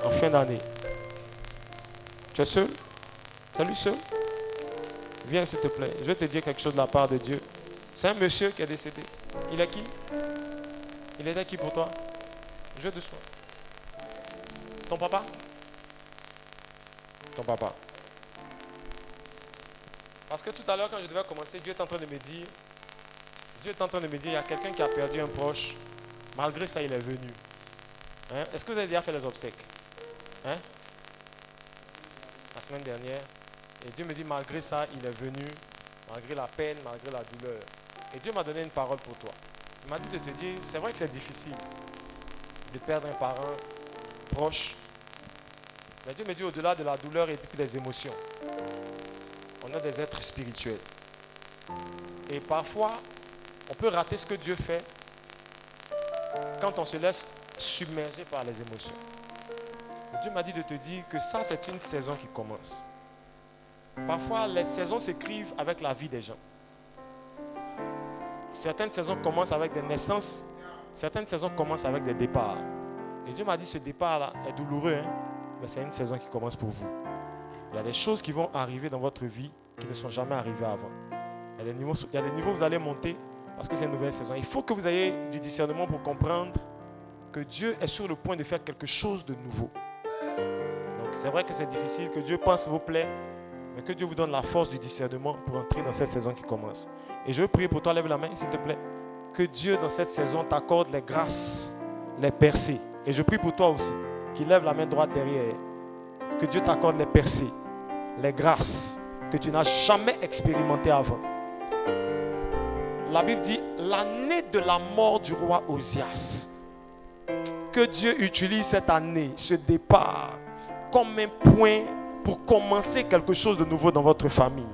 En fin d'année. Tu es seul? Salut, seul? Viens, s'il te plaît. Je vais te dire quelque chose de la part de Dieu. C'est un monsieur qui est décédé. Il est qui? Il était qui pour toi? Jeu de soi. Ton papa? Ton papa. Parce que tout à l'heure, quand je devais commencer, Dieu est en train de me dire, il y a quelqu'un qui a perdu un proche. Malgré ça, il est venu. Hein? Est-ce que vous avez déjà fait les obsèques? Hein? La semaine dernière. Et Dieu me dit, malgré ça, il est venu. Malgré la peine, malgré la douleur. Et Dieu m'a donné une parole pour toi. Il m'a dit de te dire, c'est vrai que c'est difficile de perdre un parent proche. Mais Dieu me dit, au-delà de la douleur et des émotions, on a des êtres spirituels. Et parfois, on peut rater ce que Dieu fait quand on se laisse submerger par les émotions. Dieu m'a dit de te dire que ça, c'est une saison qui commence. Parfois, les saisons s'écrivent avec la vie des gens. Certaines saisons commencent avec des naissances. Certaines saisons commencent avec des départs. Et Dieu m'a dit, ce départ-là est douloureux, hein, mais c'est une saison qui commence pour vous. Il y a des choses qui vont arriver dans votre vie qui ne sont jamais arrivées avant. Il y a des niveaux où vous allez monter parce que c'est une nouvelle saison. Il faut que vous ayez du discernement pour comprendre que Dieu est sur le point de faire quelque chose de nouveau. Donc c'est vrai que c'est difficile, que Dieu pense vos plaies, mais que Dieu vous donne la force du discernement pour entrer dans cette saison qui commence. Et je veux prier pour toi, lève la main s'il te plaît. Que Dieu dans cette saison t'accorde les grâces, les percées. Et je prie pour toi aussi, qui lève la main droite derrière. Que Dieu t'accorde les percées, les grâces que tu n'as jamais expérimentées avant. La Bible dit, l'année de la mort du roi Osias. Que Dieu utilise cette année, ce départ, comme un point pour commencer quelque chose de nouveau dans votre famille.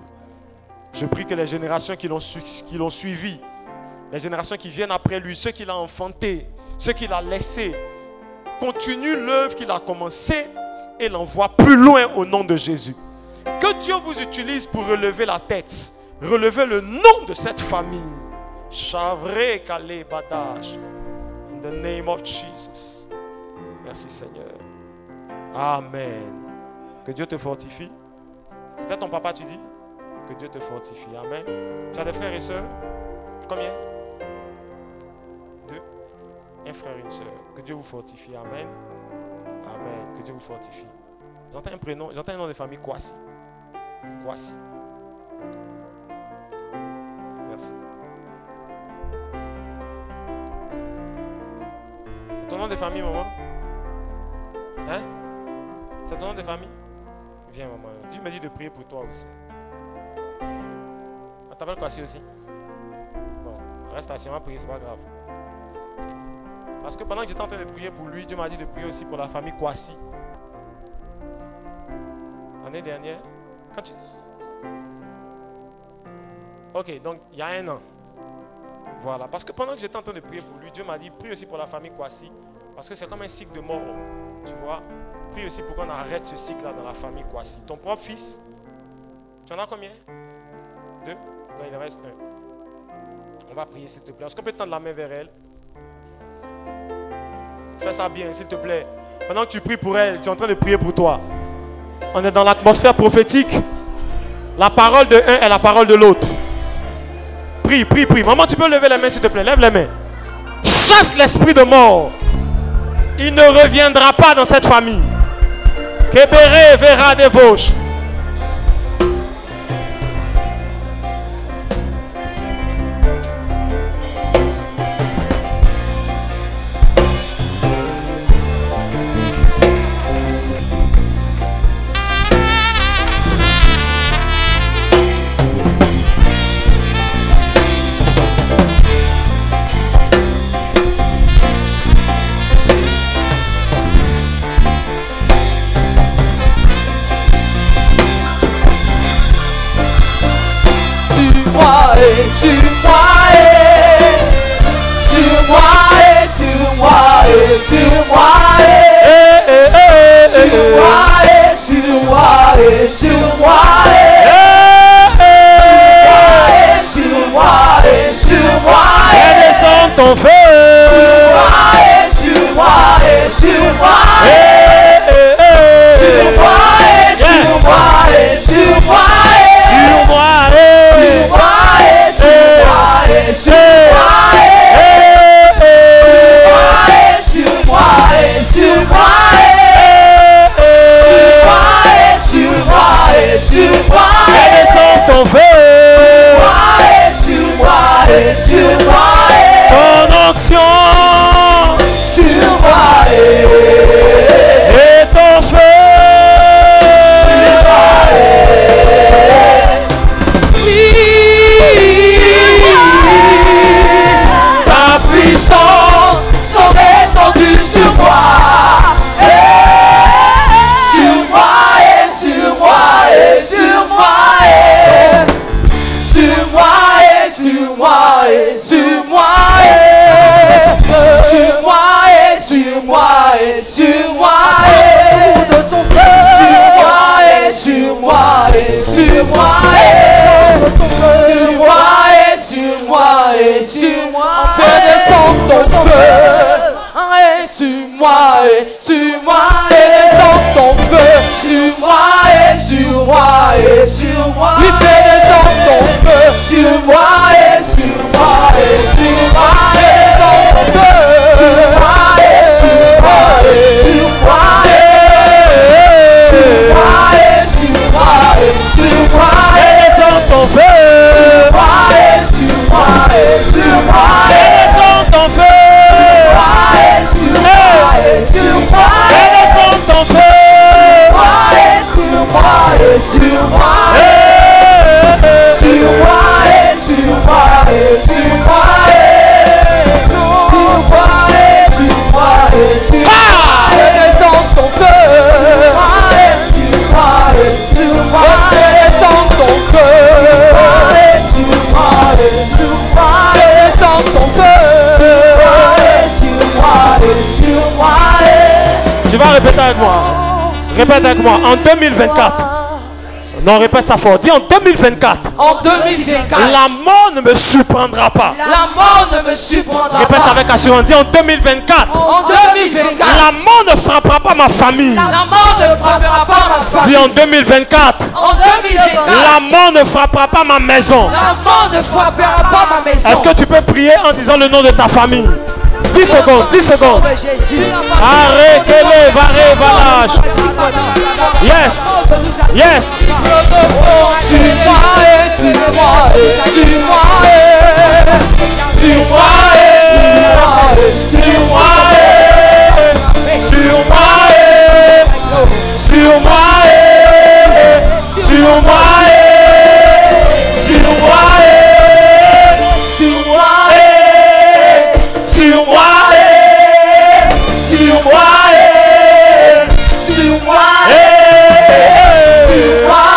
Je prie que les générations qui l'ont suivi, les générations qui viennent après lui, ceux qu'il a enfantés, ceux qu'il a laissés, continuent l'œuvre qu'il a commencée et l'envoient plus loin au nom de Jésus. Que Dieu vous utilise pour relever la tête, relever le nom de cette famille. Chavre Kale Badash. In the name of Jesus. Merci Seigneur. Amen. Que Dieu te fortifie. C'était ton papa, tu dis? Que Dieu te fortifie. Amen. Tu as des frères et sœurs? Combien? 2. Un frère et une sœur. Que Dieu vous fortifie. Amen. Amen. Que Dieu vous fortifie. J'entends un prénom, j'entends un nom de famille, Kwasi. Kwasi. Merci. C'est ton nom de famille, maman? Hein? C'est ton nom de famille? Viens, maman. Dieu me dit de prier pour toi aussi. On t'appelle Kwasi aussi? Bon, reste assis, on va prier, c'est pas grave. Parce que pendant que j'étais en train de prier pour lui, Dieu m'a dit de prier aussi pour la famille Kwasi. L'année dernière, Quand tu... Ok, donc il y a 1 an. Voilà, parce que pendant que j'étais en train de prier pour lui, Dieu m'a dit, prie aussi pour la famille Kwasi, parce que c'est comme un cycle de mort, tu vois. Prie aussi pour qu'on arrête ce cycle-là dans la famille Kwasi. Ton propre fils, tu en as combien? 2? Non, il en reste 1. On va prier, s'il te plaît. Est-ce qu'on peut tendre la main vers elle? Fais ça bien, s'il te plaît. Pendant que tu pries pour elle, tu es en train de prier pour toi. On est dans l'atmosphère prophétique. La parole de un est la parole de l'autre. Prie, prie, prie. Maman, tu peux lever les mains, s'il te plaît. Lève les mains. Chasse l'esprit de mort. Il ne reviendra pas dans cette famille. Kébéré verra des vauches. Ton feu sur moi et sur moi et sur moi sur moi et sur moi et sur moi sur moi et sur moi et sur moi et sur moi et sur moi et sur moi descends ton feu sur moi et sur moi et sur moi. Ton onction sur moi et ton feu sur moi ta puissance sont descendues sur moi sur moi et sur moi et sur moi sur moi et sur moi et sur moi. Sur moi et sur moi et sur moi et de ton feu sur moi et sur moi et sur moi sur moi et sur moi et sur moi fais descendre ton feu et sur moi et sur moi et descendre ton feu sur moi et sur moi et sur moi lui fais descendre ton feu sur moi et sur moi et sur moi et descendre ton feu sur moi et sur moi et sur moi sur moi et sur moi et sur moi et descends ton feu sur moi et sur moi et sur moi et descends ton feu sur moi et sur moi et sur moi et descends ton feu sur moi et sur moi et sur moi sur moi et sur moi et sur moi Tu vas répéter avec moi. Répète avec moi. En 2024. Non, répète ça fort. Dis en 2024. En 2024. La mort ne me surprendra pas. La mort ne me surprendra répète pas. avec assurance. Dis en 2024. En 2024. La mort ne frappera pas ma famille. La mort ne frappera pas ma famille. Dis en 2024. En 2024. La mort ne frappera pas ma maison. La mort ne frappera pas ma maison. Est-ce que tu peux prier en disant le nom de ta famille? 10 secondes, 10 secondes. Arrêtez, varez, valage. Yes. Yes. Sur moi et sur moi et sur moi et sur moi et sur moi et sur moi et sur moi et sur moi et sur moi et sur moi et sur moi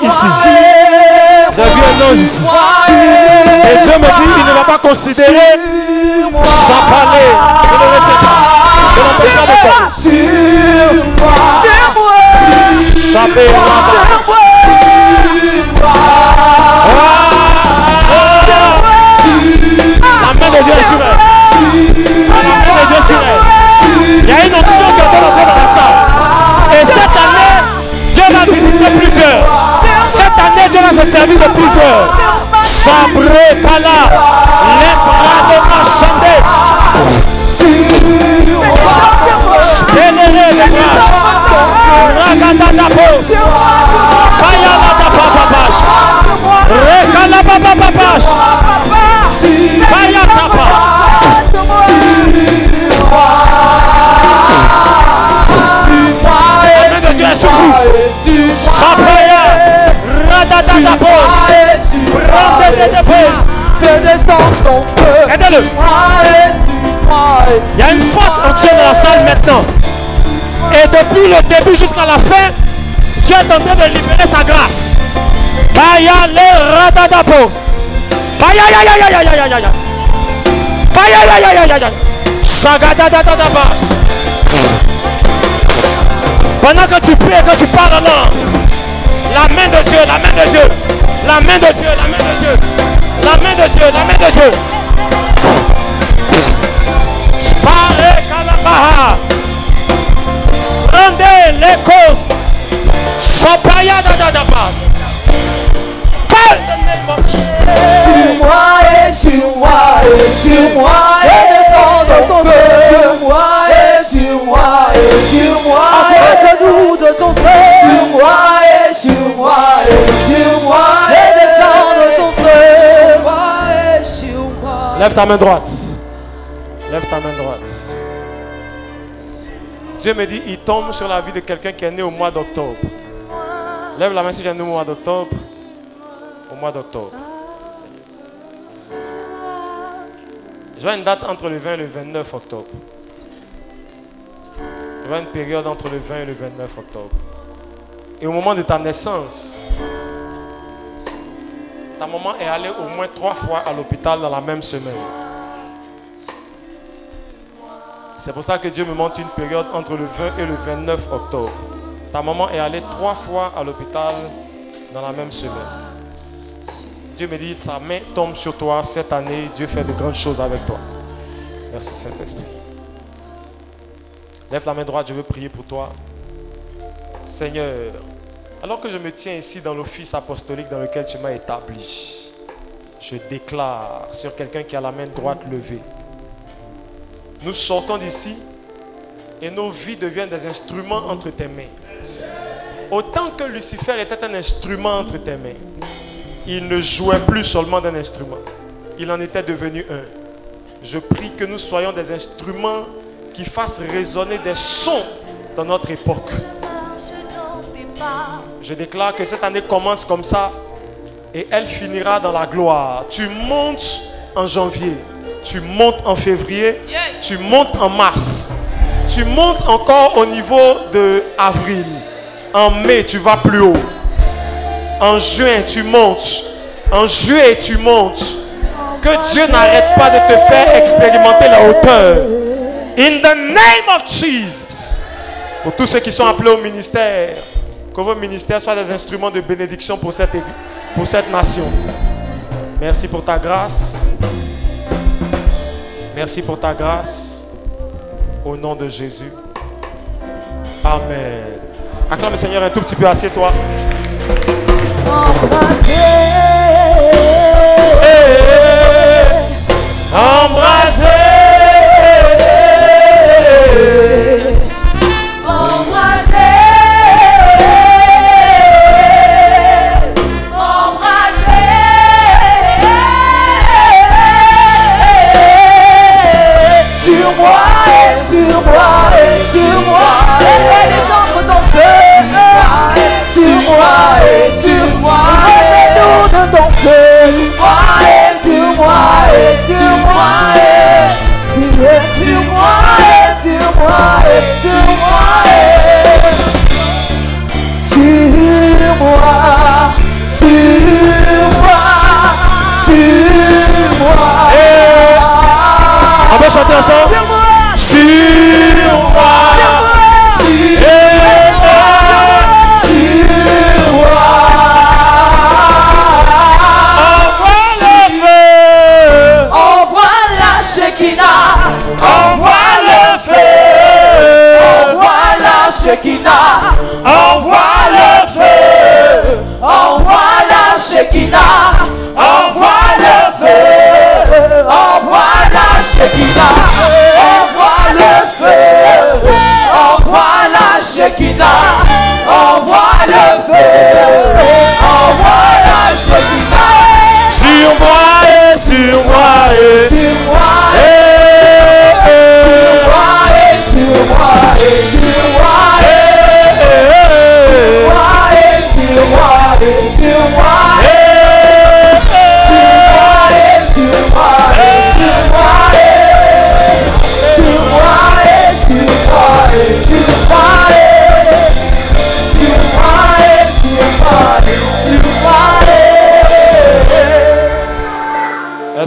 ici. J'ai vu un ange ici. Et Dieu me dit, il ne va pas considérer sans parler. Je ne retiens pas. Je n'en peux pas de quoi. Chapé, la main de Dieu est sur elle. La main de Dieu est sur elle. Il y a une option qui est en train d'entrer dans la salle. Et cette année, Dieu va visiter plusieurs. Cette année, Dieu va se servir de plusieurs. Sabré Kala, les bras de ma chandelle. Spélérer les bras. Ragada da pos. Payala da papapash. Rekala papapash. Payatapa. La main de Dieu est sur vous. Sans prière. Radada da pos. Rendez des dépôts. Fais descendre ton feu. Aidez-le. Il y a une forte onction dans la salle maintenant. Et depuis le début jusqu'à la fin, Dieu est en train de libérer sa grâce. Baya le radadapos. Baya ya ya ya ya ya ya ya. Baya ya ya ya ya ya. Sagadadadadaba. Pendant que tu pries et que tu parles en langue, la main de Dieu, la main de Dieu, la main de Dieu, la main de Dieu, la main de Dieu, la main de Dieu. Spare Kalabaha. Rendez les causes. Sopaya dadadaba. Sur moi et sur moi et sur moi et descendre ton feu. Sur moi et sur moi et sur moi et nous de ton feu. Sur moi et sur moi et sur moi et descendre ton feu. Sur moi et sur moi. Lève ta main droite. Lève ta main droite. Dieu me dit, il tombe sur la vie de quelqu'un qui est né au mois d'octobre. Lève la main si tu es né au mois d'octobre. Au mois d'octobre. Je vois une date entre le 20 et le 29 octobre. Je vois une période entre le 20 et le 29 octobre. Et au moment de ta naissance, ta maman est allée au moins 3 fois à l'hôpital dans la même semaine. C'est pour ça que Dieu me montre une période entre le 20 et le 29 octobre. Ta maman est allée 3 fois à l'hôpital dans la même semaine. Dieu me dit, sa main tombe sur toi cette année. Dieu fait de grandes choses avec toi. Merci Saint-Esprit. Lève la main droite, je veux prier pour toi. Seigneur, alors que je me tiens ici dans l'office apostolique dans lequel tu m'as établi, je déclare sur quelqu'un qui a la main droite levée. Nous sortons d'ici et nos vies deviennent des instruments entre tes mains. Autant que Lucifer était un instrument entre tes mains, il ne jouait plus seulement d'un instrument. Il en était devenu un. Je prie que nous soyons des instruments qui fassent résonner des sons dans notre époque. Je déclare que cette année commence comme ça et elle finira dans la gloire. Tu montes en janvier. Tu montes en février, tu montes en mars, tu montes encore au niveau de avril. En mai, tu vas plus haut. En juin, tu montes. En juillet, tu montes. Que Dieu n'arrête pas de te faire expérimenter la hauteur. In the name of Jesus. Pour tous ceux qui sont appelés au ministère, que vos ministères soient des instruments de bénédiction pour cette nation. Merci pour ta grâce. Merci pour ta grâce. Au nom de Jésus. Amen. Acclame le Seigneur un tout petit peu. Assieds-toi. Embrasser. Sur moi, et descendre ton feu. Sur moi,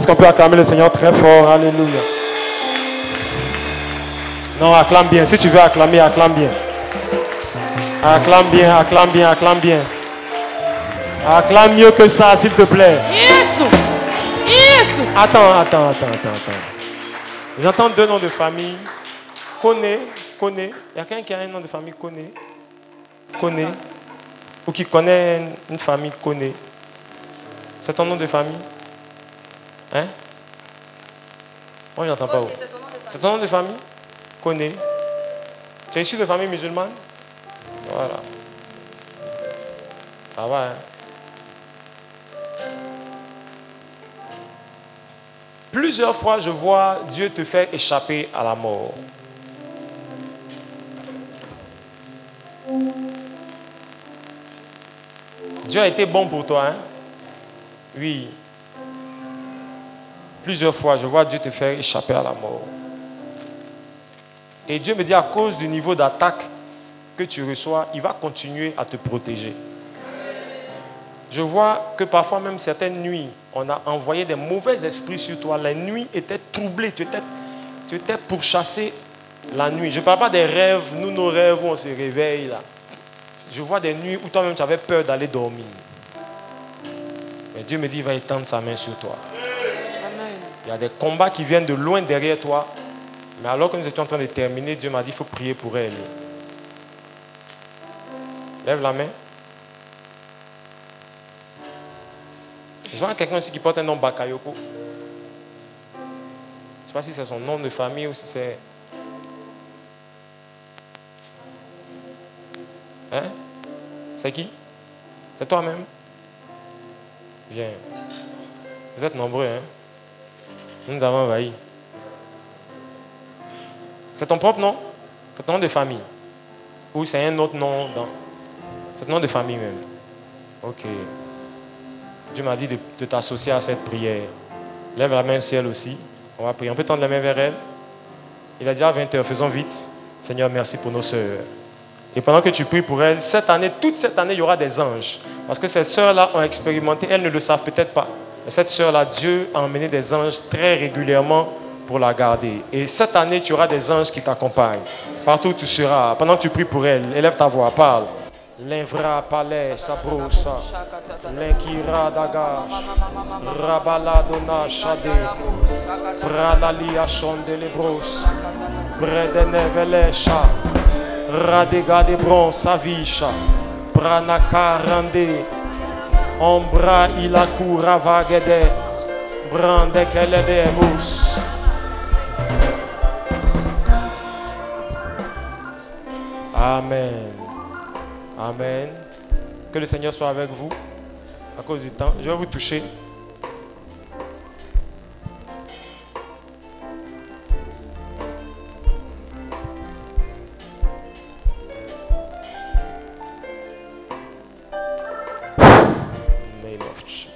qu'on peut acclamer le Seigneur très fort? Alléluia. Non, acclame bien. Si tu veux acclamer, acclame bien. Acclame bien, acclame bien, acclame bien. Acclame mieux que ça, s'il te plaît. Yes. Yes. Attends. J'entends 2 noms de famille. Kone. Il y a quelqu'un qui a un nom de famille Kone. Ou qui connaît une famille Kone. C'est ton nom de famille? Hein? Moi, je n'entends pas. C'est ton nom de famille? Kone. Tu es issu de famille musulmane? Voilà. Ça va, hein? Plusieurs fois, je vois Dieu te faire échapper à la mort. Dieu a été bon pour toi, hein? Oui. Plusieurs fois, je vois Dieu te faire échapper à la mort. Et Dieu me dit, à cause du niveau d'attaque que tu reçois, il va continuer à te protéger. Je vois que parfois, même certaines nuits, on a envoyé des mauvais esprits sur toi. La nuit était troublée, tu étais pourchassé la nuit. Je ne parle pas des rêves, nous, nos rêves où on se réveille là. Je vois des nuits où toi-même tu avais peur d'aller dormir. Mais Dieu me dit, il va étendre sa main sur toi. Amen. Il y a des combats qui viennent de loin derrière toi. Mais alors que nous étions en train de terminer, Dieu m'a dit, il faut prier pour elle. Lève la main. Je vois quelqu'un ici qui porte un nom Bakayoko. Je ne sais pas si c'est son nom de famille ou si c'est... Hein? C'est qui? C'est toi-même? Viens. Vous êtes nombreux, hein? Nous avons envahi. C'est ton propre nom? C'est ton nom de famille? Ou c'est un autre nom dans... C'est ton nom de famille même? Ok. Dieu m'a dit de t'associer à cette prière. Lève la main au ciel aussi. On va prier. On peut tendre la main vers elle. Il a déjà 20h. Faisons vite. Seigneur, merci pour nos sœurs. Et pendant que tu pries pour elles, cette année, toute cette année, il y aura des anges. Parce que ces sœurs-là ont expérimenté, elles ne le savent peut-être pas. Mais cette sœur-là, Dieu a emmené des anges très régulièrement pour la garder. Et cette année, tu auras des anges qui t'accompagnent. Partout où tu seras. Pendant que tu pries pour elles, élève ta voix, parle. L'invra palais sabrosa, l'inkira daga, rabaladona shade, pralali achonde lebros, bredene velesha, radega de bron savisha, pranaka rande, ombra ilakura vagede, brande kele de mus. Amen. Amen. Que le Seigneur soit avec vous. À cause du temps, je vais vous toucher. Name of Jesus.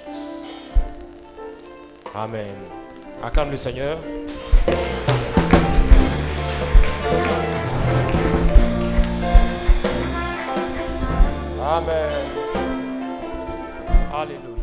Amen. Acclame le Seigneur. Amen. Alléluia.